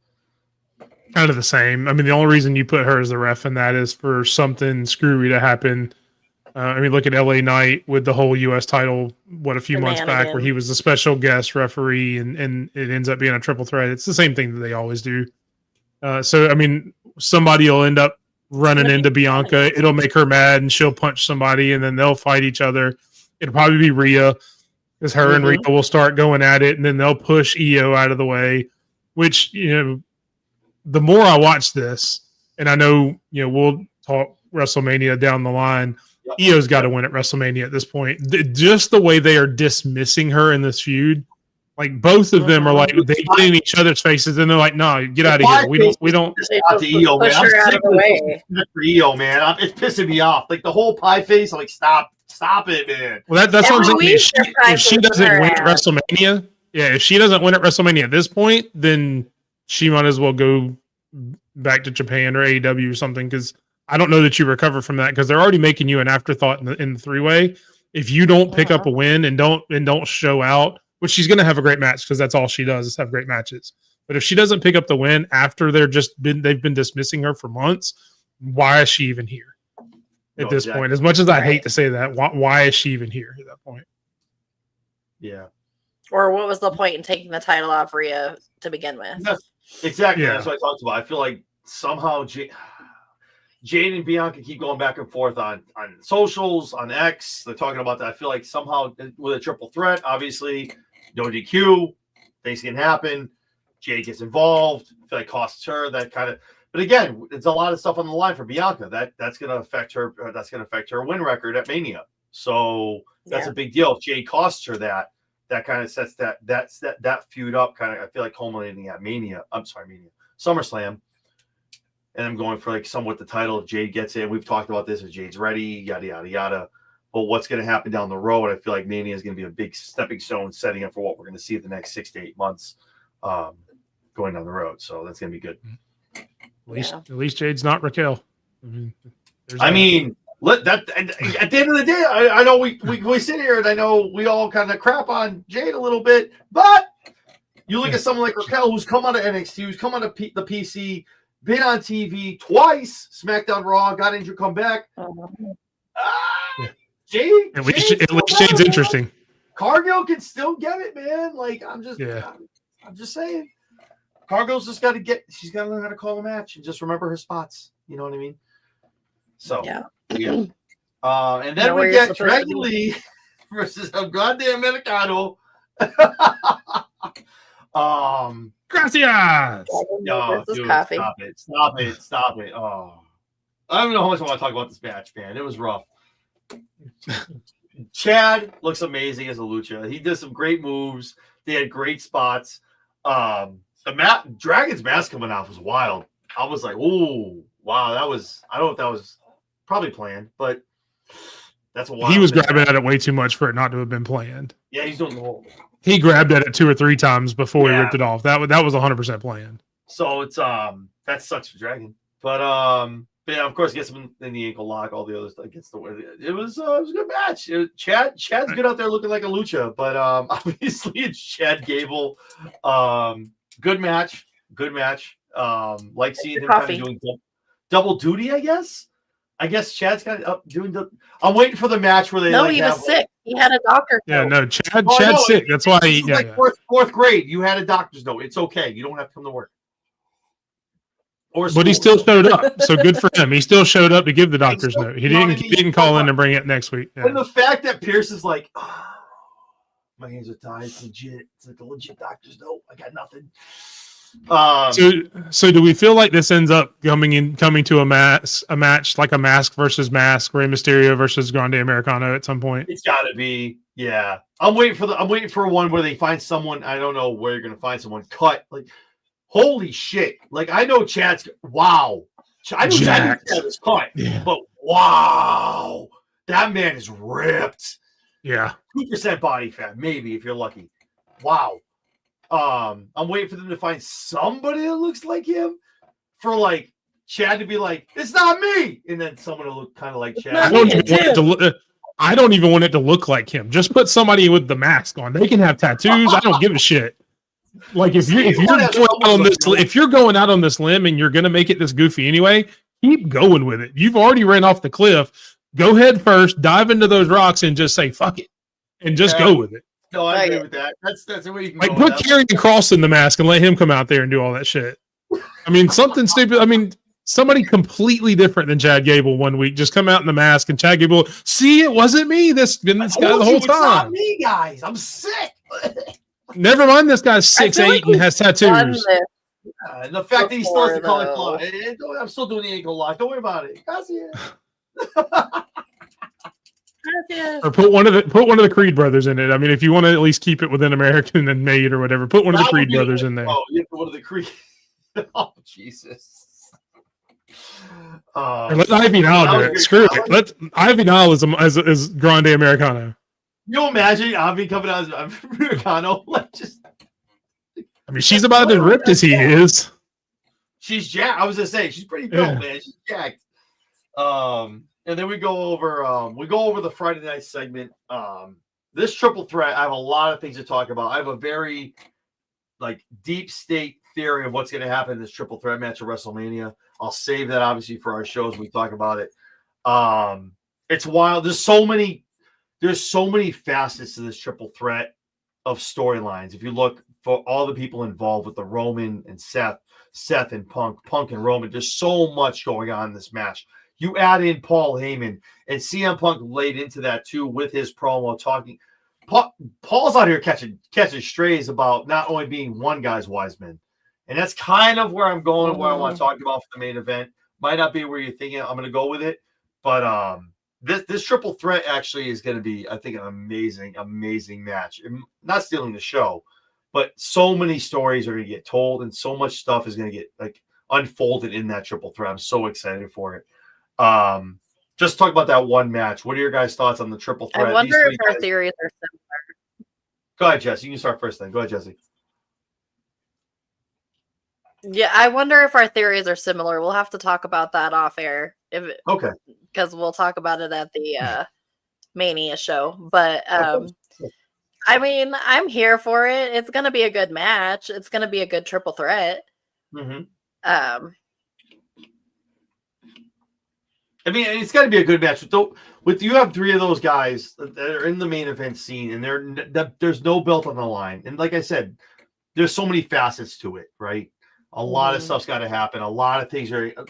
Kind of the same. I mean, the only reason you put her as the ref in that is for something screwy to happen. I mean, look at LA Knight with the whole U.S. title, a few months back, where he was the special guest referee, and it ends up being a triple threat. It's the same thing that they always do. So, I mean, somebody will end up running into Bianca. It'll make her mad, and she'll punch somebody, and then they'll fight each other. It'll probably be Rhea, because her and Rhea will start going at it, and then they'll push Io out of the way, which, the more I watch this, and I know, we'll talk WrestleMania down the line, Io's got to win at WrestleMania at this point. Just the way they are dismissing her in this feud, like both of them are like they get in each other's faces and they're like, "No, get out of here. We don't." Stop the Io, man. I'm sick of the for Io, man. It's pissing me off. Like the whole pie face. I'm like, stop it, man. Well, that's what I'm saying. If she doesn't win at WrestleMania, if she doesn't win at WrestleMania at this point, then she might as well go back to Japan or AEW or something, because I don't know that you recover from that, because they're already making you an afterthought in the three-way. If you don't pick up a win and don't show out, which she's going to have a great match because that's all she does is have great matches. But if she doesn't pick up the win after they've been dismissing her for months, why is she even here at this point? As much as I hate to say that, why is she even here at that point? Yeah. Or what was the point in taking the title off Rhea to begin with? Exactly. Yeah. That's what I talked about. I feel like somehow Jade and Bianca keep going back and forth on socials, on X. They're talking about that. I feel like somehow with a triple threat, obviously, no DQ, things can happen. Jade gets involved. I feel like costs her that kind of. But again, it's a lot of stuff on the line for Bianca. That's going to affect her. That's going to affect her win record at Mania. So that's a big deal. If Jade costs her that kind of sets that feud up. Kind of, I feel like culminating at Mania. I'm sorry, Mania, SummerSlam. And I'm going for like somewhat the title if Jade gets in. We've talked about this if Jade's ready, yada yada yada. But what's going to happen down the road? I feel like Mania is going to be a big stepping stone, setting up for what we're going to see in the next 6 to 8 months, going down the road. So that's going to be good. At least Jade's not Raquel. I mean, at the end of the day, I know we sit here and I know we all kind of crap on Jade a little bit, but you look at someone like Raquel who's come out of NXT, who's come out of the PC, been on TV twice, SmackDown, Raw, got injured, come back. Jade, at least Jade's interesting. Cargill can still get it, man. Like I'm just saying. Cargill's just got to she's got to learn how to call a match and just remember her spots. You know what I mean? So yeah. And then we get Dragon Lee versus El Grande Americano. Gracias. Yo, dude, stop it. Oh, I don't know how much I want to talk about this match, man. It was rough. Chad looks amazing as a lucha. He did some great moves. They had great spots. The Dragon's mask coming off was wild. I was like, "Ooh, wow!" That was. I don't know if that was probably planned, but that's a wild. He was grabbing at it way too much for it not to have been planned. Yeah, he's doing the whole. He grabbed at it 2 or 3 times before he ripped it off. That was 100% planned. So it's that sucks for Dragon, but yeah, of course, gets him in the ankle lock. All the other stuff gets the way. It was a good match. Chad's good out there looking like a lucha, but obviously it's Chad Gable. Good match. Like seeing him kind of doing double duty. I guess Chad's kind of up doing the. I'm waiting for the match where they. No, he was sick. He had a doctor's note. No, Chad's sick. That's why he. Like fourth grade. You had a doctor's note. It's okay. You don't have to come to work. But he still showed up, so good for him. He still showed up to give the doctor's note. He didn't call in and bring it next week. Yeah. And the fact that Pierce is like, my hands are tied. It's legit. It's like a legit doctor's note. I got nothing. So do we feel like this ends up coming to a match like a mask versus mask, Rey Mysterio versus Grande Americano at some point? It's got to be, yeah. I'm waiting for one where they find someone. I don't know where you're gonna find someone cut. Like, holy shit! Like I know Chad's. Wow, I knew Chad was cut, but wow, that man is ripped. Yeah, 2% body fat, maybe if you're lucky. Wow. I'm waiting for them to find somebody that looks like him for like Chad to be like, it's not me, and then someone to look kind of like Chad. I don't even want it to look like him. Just put somebody with the mask on. They can have tattoos. I don't give a shit. Like if you're going out on this limb and you're gonna make it this goofy anyway, keep going with it. You've already ran off the cliff. Go head first, dive into those rocks, and just say fuck it, and just go with it. No, I agree with that. That's the way you can like put Karrion Kross in the mask and let him come out there and do all that shit. I mean, something stupid. I mean, somebody completely different than Chad Gable one week just come out in the mask and Chad Gable, see, it wasn't me. This guy the whole time. It's not me, guys. I'm sick. Never mind. This guy's 6'8" and has tattoos. And the fact that he still has the color claw. I'm still doing the ankle lock. Don't worry about it. Or put one of the Creed brothers in it. I mean, if you want to at least keep it within American and made or whatever, put one of the Creed brothers in there. Oh, you have to one of the Creed. Oh, Jesus. Let Ivy Nile do it. Screw it. Let Ivy Nile as Grande Americano. You imagine Ivy coming out as Americano? I mean, she's about as ripped as he is. She's jacked. I was gonna say she's pretty built, man. She's jacked. And then we go over the Friday night segment. This triple threat, I have a lot of things to talk about. I have a very deep state theory of what's going to happen in this triple threat match at WrestleMania. I'll save that obviously for our shows when we talk about it. It's wild. There's so many facets to this triple threat of storylines. If you look for all the people involved with the Roman and Seth and Punk and Roman. There's so much going on in this match. You add in Paul Heyman, and CM Punk laid into that too with his promo talking. Paul's out here catching strays about not only being one guy's wise man. And that's kind of where I'm going, where I want to talk about for the main event. Might not be where you're thinking I'm going to go with it, but this triple threat actually is going to be, I think, an amazing match. Not stealing the show, but so many stories are going to get told, and so much stuff is going to get like unfolded in that triple threat. I'm so excited for it. Just talk about that one match. What are your guys' thoughts on the triple threat? I wonder if our theories are similar. Go ahead, Jesse. You can start first then. Go ahead, Jesse. Yeah, I wonder if our theories are similar. We'll have to talk about that off air. Okay. Because we'll talk about it at the Mania show. But I mean, I'm here for it. It's gonna be a good match. It's gonna be a good triple threat. Mm-hmm. I mean, it's got to be a good match. With you have three of those guys that are in the main event scene, and there's no belt on the line. And like I said, there's so many facets to it, right? A lot of stuff's got to happen. A lot of things are a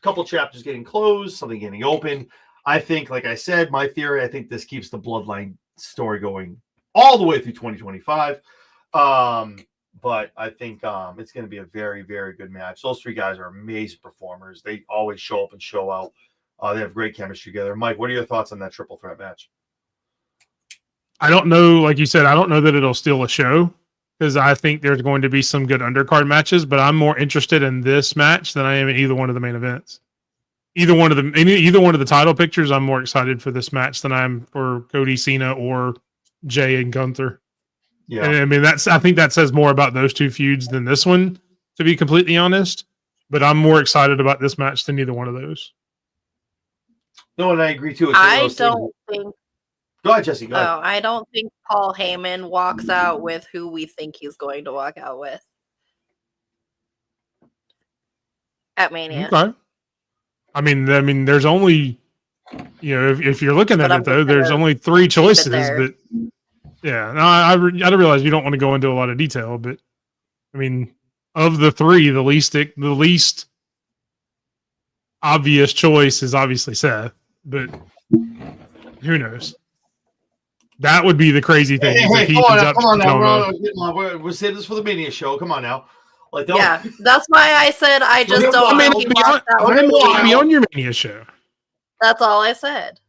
couple chapters getting closed, something getting open. I think, like I said, my theory, I think this keeps the Bloodline story going all the way through 2025. But I think it's going to be a very, very good match. Those three guys are amazing performers. They always show up and show out. They have great chemistry together. Mike, what are your thoughts on that triple threat match? I don't know. Like you said, I don't know that it'll steal a show because I think there's going to be some good undercard matches, but I'm more interested in this match than I am in either one of the main events. Either one of the title pictures, I'm more excited for this match than I am for Cody, Cena, or Jay and Gunther. Yeah, and I mean I think that says more about those two feuds than this one, to be completely honest. But I'm more excited about this match than either one of those. No, and I agree too. I don't think. Go ahead, Jesse. Go ahead. I don't think Paul Heyman walks out with who we think he's going to walk out with at Mania. Okay. I mean, there's only, if you're looking at it though, there's only three choices. But yeah, no, I realize you don't want to go into a lot of detail, but I mean, of the three, the least obvious choice is obviously Seth, but who knows? That would be the crazy thing. Hey, come on now. We're saying this for the Mania show. Come on now. Yeah, that's why I said I just don't. I mean, I'll be on your Mania show. That's all I said.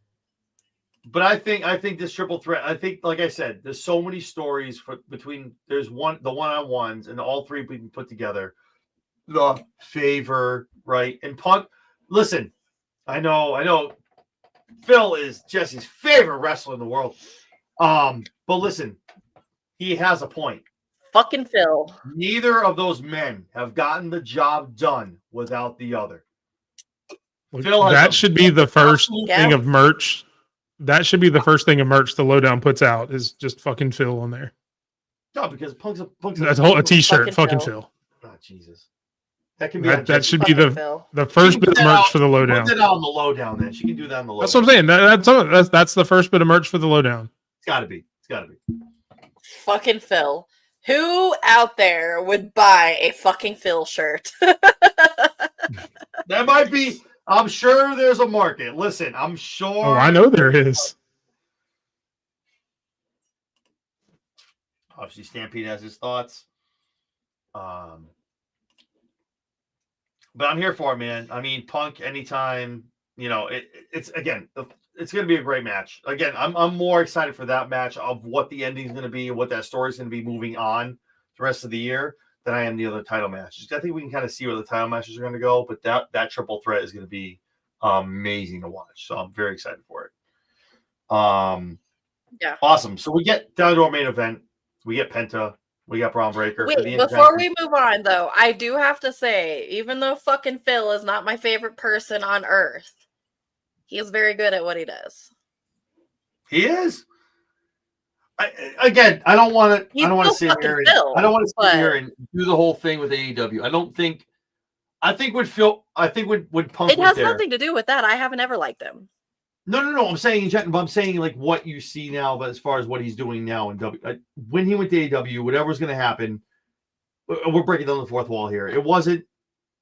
But I think this triple threat. I think, like I said, there's so many stories between. There's the one-on-ones, and all three we can put together. The favor, right? And Punk. Listen, I know. Phil is Jesse's favorite wrestler in the world. But listen, he has a point. Fucking Phil. Neither of those men have gotten the job done without the other. That should be the first thing of merch. That should be the first thing of merch the Lowdown puts out is just fucking Phil on there. No, because Punk's a t-shirt. Fucking Phil. Oh, Jesus. That can be that should be the first bit of merch for the Lowdown. Put that on the Lowdown then. She can do that on the Lowdown. That's what I'm saying. That's the first bit of merch for the Lowdown. It's gotta be. Fucking Phil. Who out there would buy a fucking Phil shirt? That might be. I'm sure there's a market. Listen, I'm sure. Oh, I know there is. Obviously, Stampede has his thoughts. But I'm here for it, man. I mean, Punk anytime. It's again. It's going to be a great match. Again, I'm more excited for that match of what the ending is going to be and what that story is going to be moving on the rest of the year than I am the other title matches. I think we can kind of see where the title matches are going to go, but that triple threat is going to be amazing to watch. So I'm very excited for it. Yeah. Awesome. So we get down to our main event. We get Penta. We got Braun Breaker. Wait, before we move on, though, I do have to say, even though fucking Phil is not my favorite person on earth, he is very good at what he does. He is. I don't want to sit here. I don't want to sit here and do the whole thing with AEW. I think when Punk. It has nothing to do with that. I haven't ever liked him. No. I'm saying but I'm saying like what you see now, but as far as what he's doing now in when he went to AEW, whatever's going to happen, we're breaking down the fourth wall here. It wasn't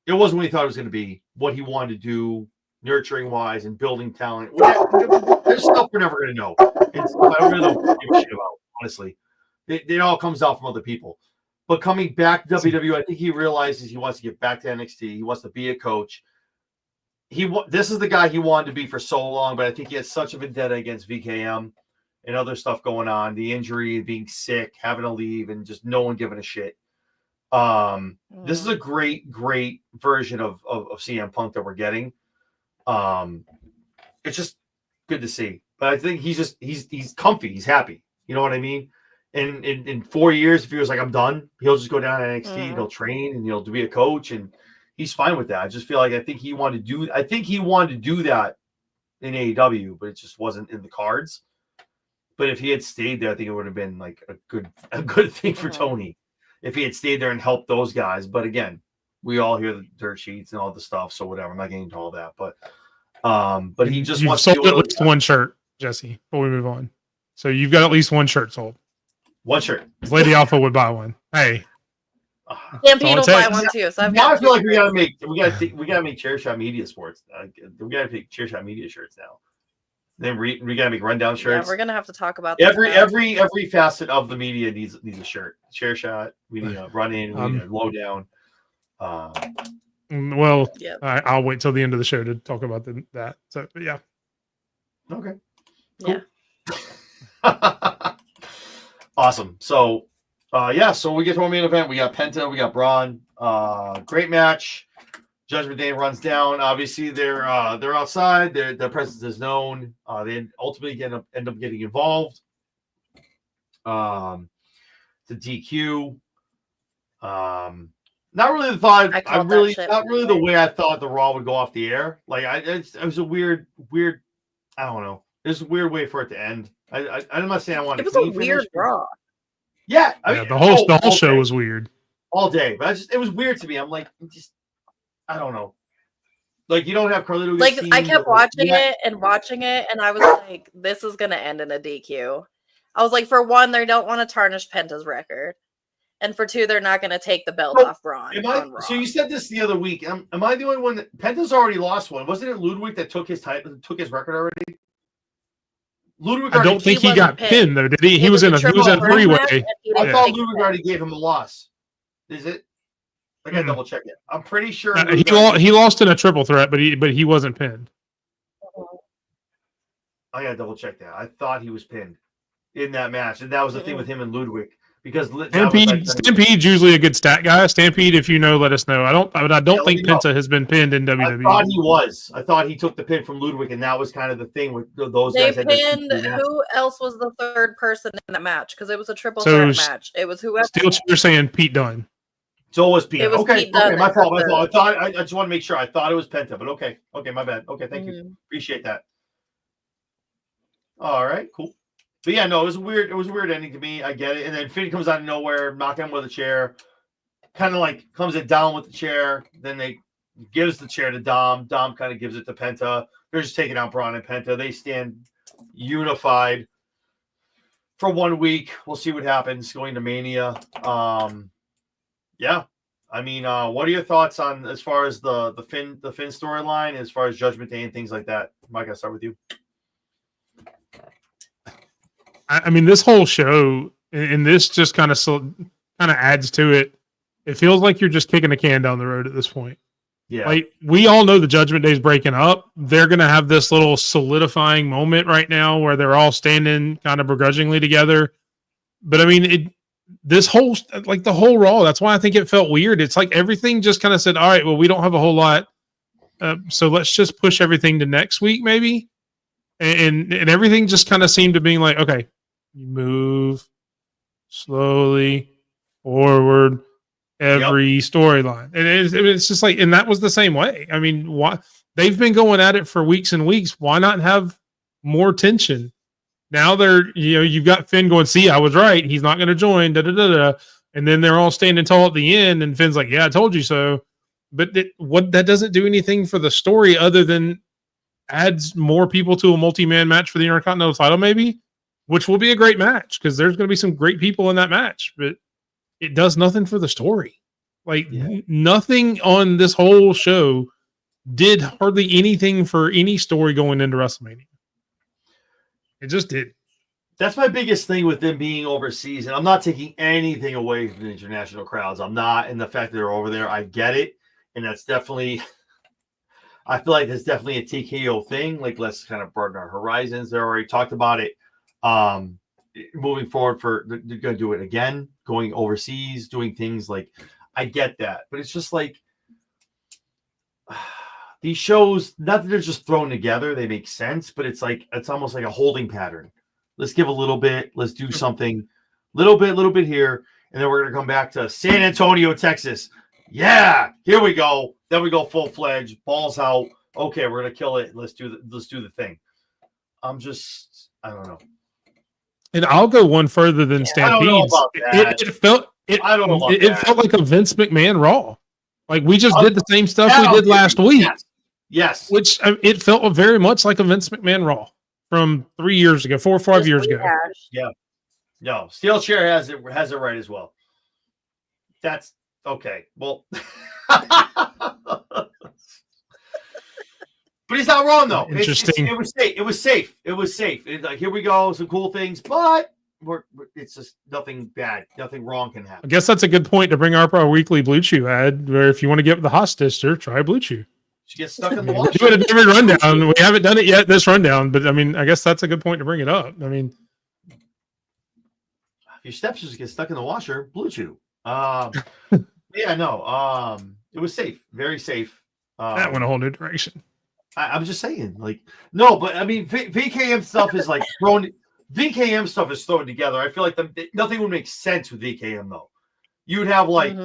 what he thought it was going to be. What he wanted to do, nurturing wise and building talent. There's stuff we're never going to know. And stuff I really don't give a shit about. Honestly, it all comes out from other people. But coming back to WWE, I think he realizes he wants to get back to NXT. He wants to be a coach. This is the guy he wanted to be for so long, but I think he has such a vendetta against VKM and other stuff going on. The injury, being sick, having to leave, and just no one giving a shit. This is a great version of CM Punk that we're getting. It's just good to see. But I think he's comfy, he's happy. You know what I mean? And in 4 years, if he was like, I'm done, he'll just go down to NXT, and he'll train, and he'll be a coach, and he's fine with that. I just feel like I think he wanted to do that in AEW, but it just wasn't in the cards. But if he had stayed there, I think it would have been like a good thing for Tony if he had stayed there and helped those guys. But again, we all hear the dirt sheets and all the stuff, so whatever. I'm not getting into all that, but he just wants to sold at least one shirt, Jesse. Before we move on, so you've got at least one shirt sold. One shirt. Lady Alpha would buy one. Hey, Stampede will buy one too. So now I feel like we gotta make Chair Shot Media sports. We gotta make Chair Shot Media shirts now. Then we gotta make rundown shirts. Yeah, we're gonna have to talk about every facet of the media needs a shirt. Chair Shot. We need a run in. We need a low down. Well, I'll wait till the end of the show to talk about that. So yeah. Okay. Cool. Yeah. Awesome. So, so we get to our main event. We got Penta, we got Braun. Great match. Judgment Day runs down. Obviously, they're outside. Their presence is known. They ultimately end up getting involved. The DQ. Not really the thought. Not really the way I thought the Raw would go off the air. Like it was a weird. I don't know. There's a weird way for it to end. I'm not saying I want. It was a weird Raw. Yeah, the whole show was weird all day, but it was weird to me. I'm like, I don't know. Like you don't have Carlito. Like I kept watching it, and I was like, this is gonna end in a DQ. I was like, for one, they don't want to tarnish Penta's record, and for two, they're not gonna take the belt off Braun. So you said this the other week. Am I the only one that Penta's already lost one? Wasn't it Ludwig that took his record already? Ludwig I don't think he got pinned though, did he? He was in a three-way. I thought Ludwig already gave him a loss. Is it? I gotta double check it. I'm pretty sure he lost in a triple threat, but he wasn't pinned. I gotta double check that. I thought he was pinned in that match, and that was the thing with him and Ludwig. Because Stampede's usually a good stat guy. Stampede, if you know, let us know. I don't think Penta has been pinned in WWE. I thought he was. I thought he took the pin from Ludwig, and that was kind of the thing with those guys. They pinned. Who else was the third person in that match? Because it was a triple threat match. It was whoever. Steel Chair saying Pete Dunne. So it was Pete. Pete Dunne. My fault. I just want to make sure. I thought it was Penta, but okay, my bad. Okay, thank you. Appreciate that. All right, cool. But yeah, no, it was a weird ending to me. I get it. And then Finn comes out of nowhere, knock him with a chair, kind of like comes it down with the chair. Then they gives the chair to Dom. Dom kind of gives it to Penta. They're just taking out Braun and Penta. They stand unified for 1 week. We'll see what happens going to Mania. Yeah. I mean, what are your thoughts on as far as the Finn storyline, as far as Judgment Day and things like that? Mike, I'll start with you. I mean, this whole show, and this just kind of adds to it. It feels like you're just kicking a can down the road at this point. Yeah. Like, we all know the Judgment Day's breaking up. They're going to have this little solidifying moment right now where they're all standing kind of begrudgingly together. But I mean, the whole Raw, that's why I think it felt weird. It's like everything just kind of said, all right, well, we don't have a whole lot. So let's just push everything to next week, maybe. And everything just kind of seemed to be like, okay, you move slowly forward every storyline. And it's just like, and that was the same way. I mean, why they've been going at it for weeks and weeks. Why not have more tension? Now you've got Finn going, see, I was right. He's not going to join, and then they're all standing tall at the end, and Finn's like, yeah, I told you so. But that doesn't do anything for the story other than adds more people to a multi-man match for the Intercontinental title, maybe, which will be a great match because there's going to be some great people in that match, but it does nothing for the story. Like nothing on this whole show did hardly anything for any story going into WrestleMania. It just did. That's my biggest thing with them being overseas, and I'm not taking anything away from the international crowds. I'm not, and the fact that they're over there, I get it, and that's definitely. I feel like that's definitely a TKO thing. Like, let's kind of broaden our horizons. They already talked about it. Moving forward, they're going to do it again, going overseas, doing things like. I get that, but it's just like these shows. Not that they're just thrown together; they make sense, but it's almost like a holding pattern. Let's give a little bit. Let's do something, little bit here, and then we're gonna come back to San Antonio, Texas. Yeah, here we go. Then we go full fledged, balls out. Okay, we're gonna kill it. Let's do the thing. I don't know. And I'll go one further than Stampedes. It felt like a Vince McMahon Raw. Like we just did the same stuff we did last week. Yes. Which it felt very much like a Vince McMahon Raw from 3 years ago, 4 or 5 years ago. Yeah. No, Steel Chair has it right as well. That's okay. Well, but he's not wrong though. Interesting. It was safe. It was safe. It's like, here we go, some cool things, but it's just nothing bad, nothing wrong can happen. I guess that's a good point to bring up our weekly Blue Chew ad, where if you want to get the hostage, try Blue Chew. She gets stuck in the water. Do it at every rundown. We haven't done it yet this rundown, but I mean, I guess that's a good point to bring it up. I mean, if your stepsisters get stuck in the washer, Blue Chew. Yeah, no. It was safe, very safe. That went a whole new direction. I'm just saying, like, no, but I mean, VKM stuff is like thrown. VKM stuff is thrown together. I feel like nothing would make sense with VKM though. You would have like,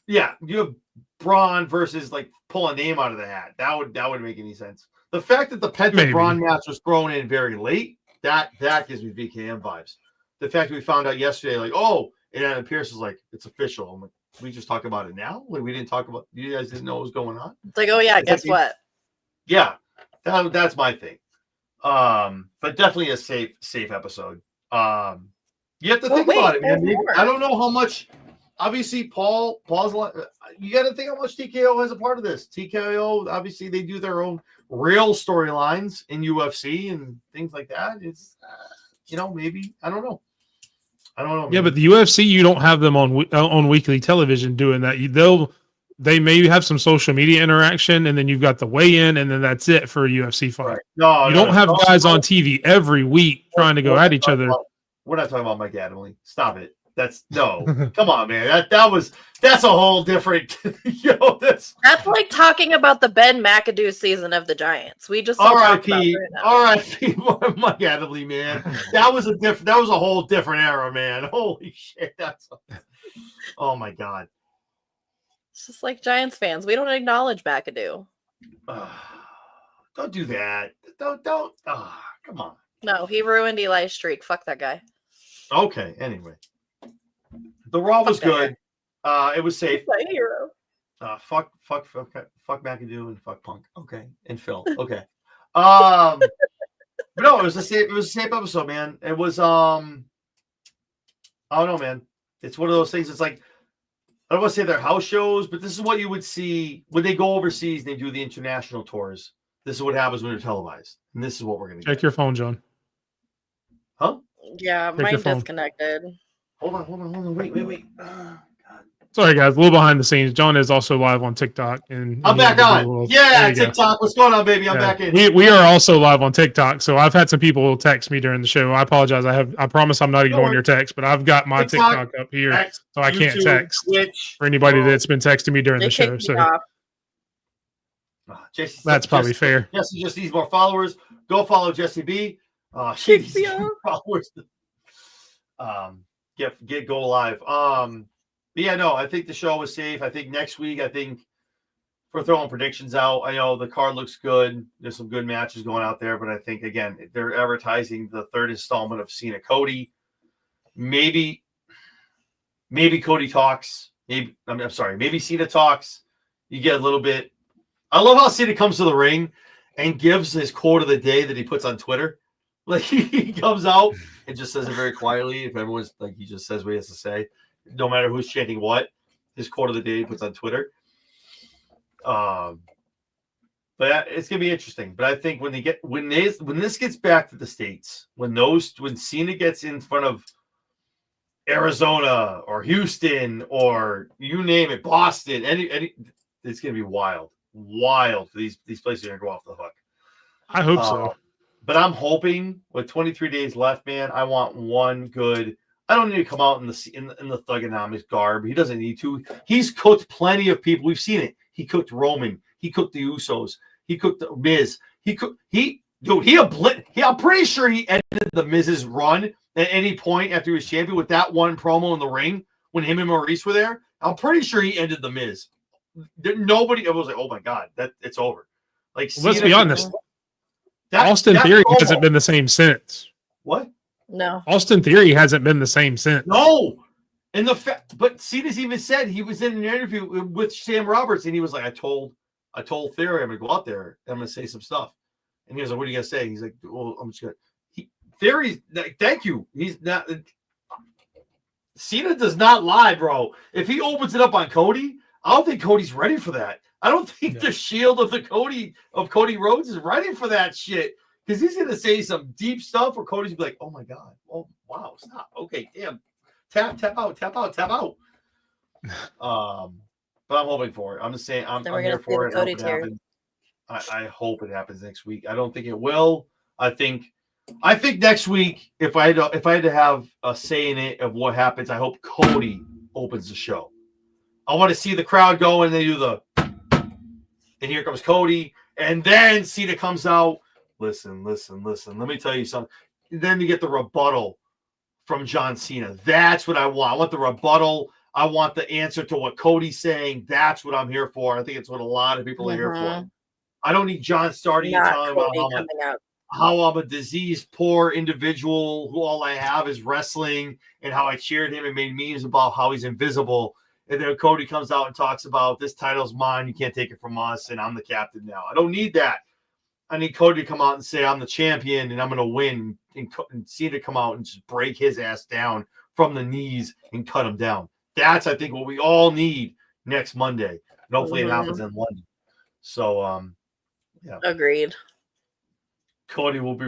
you have Braun versus like pull a name out of the hat. That would make any sense. The fact that the Penta Braun match was thrown in very late, that gives me VKM vibes. The fact that we found out yesterday, like, oh, and Adam Pearce is like, it's official. I'm like, we just talk about it now. Like we didn't talk about. You guys didn't know what was going on. It's like, oh yeah, guess what? Yeah, that's my thing. But definitely a safe episode. You have to think about it, man. I don't know how much. Obviously, Paul's. You got to think how much TKO has a part of this. TKO, obviously, they do their own real storylines in UFC and things like that. It's, maybe I don't know. Yeah, but the UFC, you don't have them on weekly television doing that. They may have some social media interaction, and then you've got the weigh-in, and then that's it for a UFC fight. Right. No, you don't have guys on TV every week trying to go at each other. We're not talking about Mike Adamle. Stop it. That's no. Come on, man. That's a whole different. That's like talking about the Ben McAdoo season of the Giants. We just R.I.P. R.I.P. Mike Adamle, man. That was a whole different era, man. Holy shit. Oh my god. It's just like Giants fans. We don't acknowledge McAdoo. Don't do that. Don't. Come on. No, he ruined Eli's streak. Fuck that guy. Okay. Anyway, the Raw was good. It was safe. My hero. Fuck McAdoo and fuck Punk. Okay, and Phil. Okay. But no, it was a safe episode, man. It was I don't know, man. It's one of those things. It's like, I don't want to say they're house shows, but this is what you would see when they go overseas and they do the international tours. This is what happens when they're televised. And this is what we're going to check your phone, John. Huh? Yeah, mine disconnected. Hold on. Wait. God. Sorry, guys. A little behind the scenes. John is also live on TikTok. And I'm back on. Yeah, TikTok. What's going on, baby? I'm back in. We are also live on TikTok. So I've had some people text me during the show. I apologize. I promise I'm not ignoring your text, but I've got my TikTok up here, so I can't text Twitch, for anybody that's been texting me during the show. So that's probably fair. Jesse just needs more followers. Go follow Jesse B. She needs more followers. Go live. But yeah, no, I think the show was safe. I think next week, for throwing predictions out, I know the card looks good. There's some good matches going out there, but I think, again, they're advertising the third installment of Cena Cody. Maybe Cody talks. Maybe Cena talks. You get a little bit. I love how Cena comes to the ring and gives his quote of the day that he puts on Twitter. Like he comes out and just says it very quietly. If everyone's like, he just says what he has to say, no matter who's chanting what. His quote of the day he puts on Twitter. But it's gonna be interesting. But I think when this gets back to the States, when Cena gets in front of Arizona or Houston or you name it, Boston, any it's gonna be wild. These places are gonna go off the hook. I hope so. But I'm hoping with 23 days left, man, I want one good. I don't need to come out in the Thuganomics garb. He doesn't need to. He's cooked plenty of people. We've seen it. He cooked Roman. He cooked the Usos. He cooked the Miz. I'm pretty sure he ended the Miz's run at any point after he was champion with that one promo in the ring when him and Maurice were there. I'm pretty sure he ended the Miz. Nobody was like, oh my God, it's over. Like, let's be honest. Austin Theory hasn't been the same since. What? No. Austin Theory hasn't been the same since. No. And but Cena's even said he was in an interview with Sam Roberts and he was like, I told Theory I'm gonna go out there and I'm gonna say some stuff. And he was like, what are you gonna say? He's like, well, I'm just gonna Theory's like, thank you. He's not Cena does not lie, bro. If he opens it up on Cody, I don't think Cody's ready for that. I don't think the shield of Cody Rhodes is ready for that shit. Because he's gonna say some deep stuff where Cody's gonna be like, oh my God, oh wow, stop. Okay, damn. Tap out. But I'm hoping for it. I'm just saying I'm here for it. I hope it happens next week. I don't think it will. I think next week, if I had to have a say in it of what happens, I hope Cody opens the show. I want to see the crowd go and they do and here comes Cody, and then Cena comes out. Listen. Let me tell you something. Then you get the rebuttal from John Cena. That's what I want. I want the rebuttal. I want the answer to what Cody's saying. That's what I'm here for. I think it's what a lot of people are here for. I don't need John starting and telling about how I'm a diseased, poor individual who all I have is wrestling and how I cheered him and made memes about how he's invisible. And then Cody comes out and talks about this title's mine. You can't take it from us. And I'm the captain now. I don't need that. I need Cody to come out and say, I'm the champion and I'm going to win. And Cena to come out and just break his ass down from the knees and cut him down. That's, I think, what we all need next Monday. And hopefully it happens in London. So, yeah. Agreed. Cody will be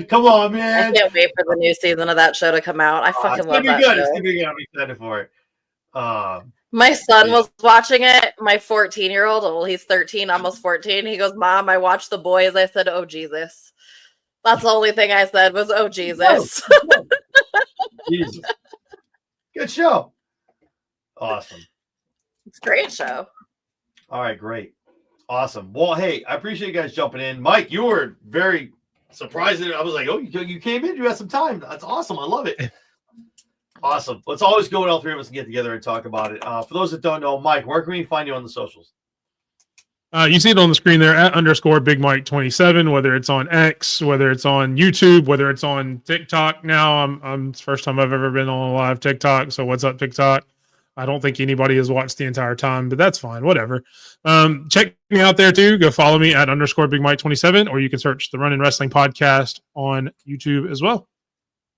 Come on, man. I can't wait for the new season of that show to come out. I fucking love that show. It's gonna be good. I'm excited for it. My son was watching it. My 14-year-old, well, he's 13, almost 14. He goes, Mom, I watched The Boys. I said, oh, Jesus. That's the only thing I said was, oh, Jesus. Jesus. Good show. Awesome. It's a great show. All right, great. Awesome. Well, hey, I appreciate you guys jumping in. Mike, you were very surprised. I was like, oh, you came in. You had some time. That's awesome. I love it. Awesome. Let's always go when all three of us can get together and talk about it. For those that don't know, Mike, where can we find you on the socials? You see it on the screen there at _Big Mike 27, whether it's on X, whether it's on YouTube, whether it's on TikTok. Now it's the first time I've ever been on a live TikTok. So what's up, TikTok? I don't think anybody has watched the entire time, but that's fine. Whatever. Check me out there too. Go follow me at _Big Mike 27, or you can search the Running Wrestling Podcast on YouTube as well.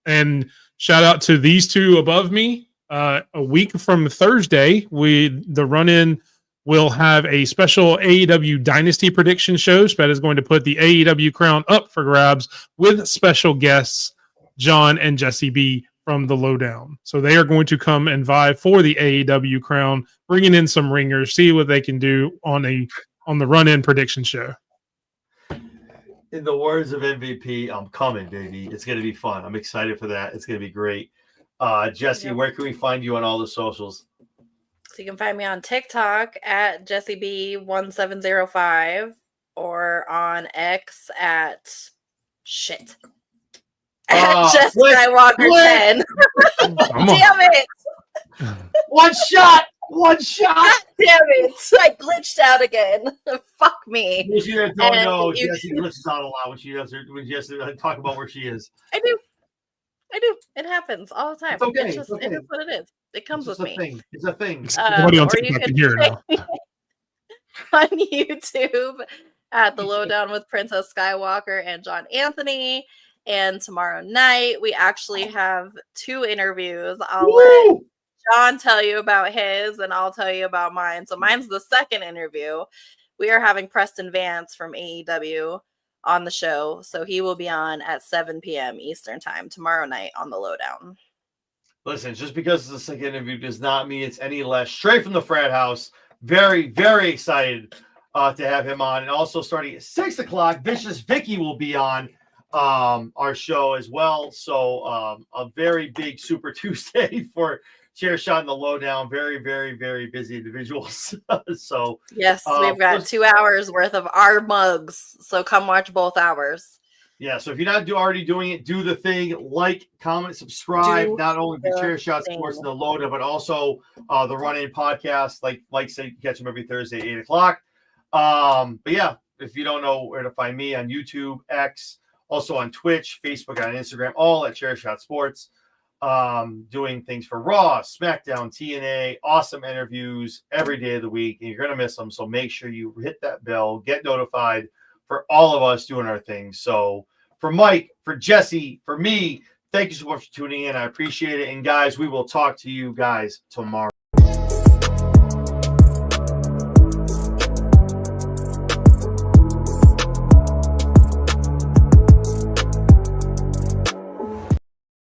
And shout out to these two above me. A week from Thursday, the Run-In will have a special AEW Dynasty prediction show. Sped is going to put the AEW crown up for grabs with special guests, John and Jesse B from the Lowdown. So they are going to come and vie for the AEW crown, bringing in some ringers, see what they can do on the Run-In prediction show. In the words of MVP, I'm coming, baby. It's going to be fun. I'm excited for that. It's going to be great. Jesse, where can we find you on all the socials? So you can find me on TikTok at JessieB1705 or on X at Jess Skywalker 10. Damn it! One shot. God damn it! I glitched out again. Fuck me. You don't know. Jessie glitches out a lot when she has to talk about where she is. I do. It happens all the time. It's okay. It is what it is. It comes with me. It's a thing. Everybody on TikTok can hear it now. on YouTube at The Lowdown with Princess Skywalker and John Anthony. And tomorrow night, we actually have 2 interviews. I'll let John tell you about his, and I'll tell you about mine. So mine's the second interview. We are having Preston Vance from AEW on the show. So he will be on at 7 p.m. Eastern time tomorrow night on The Lowdown. Listen, just because it's the second interview does not mean it's any less. Straight from the frat house. Very, very excited to have him on. And also starting at 6 o'clock, Vicious Vicky will be on our show as well. So a very big Super Tuesday for Chair Shot and The Lowdown. Very, very, very busy individuals. So yes, we've got 2 hours worth of our mugs. So come watch both hours. Yeah, so if you're not already doing it, do the thing. Like, comment, subscribe. Not only the Chair Shot Sports and The Lowdown, but also the Run In podcast. Like said, you can catch them every Thursday at 8 o'clock. But yeah, if you don't know where to find me on YouTube, X, also on Twitch, Facebook, and Instagram, all at Chair Shot Sports. Doing things for Raw, SmackDown, TNA, awesome interviews every day of the week, and you're going to miss them. So make sure you hit that bell, get notified for all of us doing our thing. So for Mike, for Jesse, for me, thank you so much for tuning in. I appreciate it. And guys, we will talk to you guys tomorrow.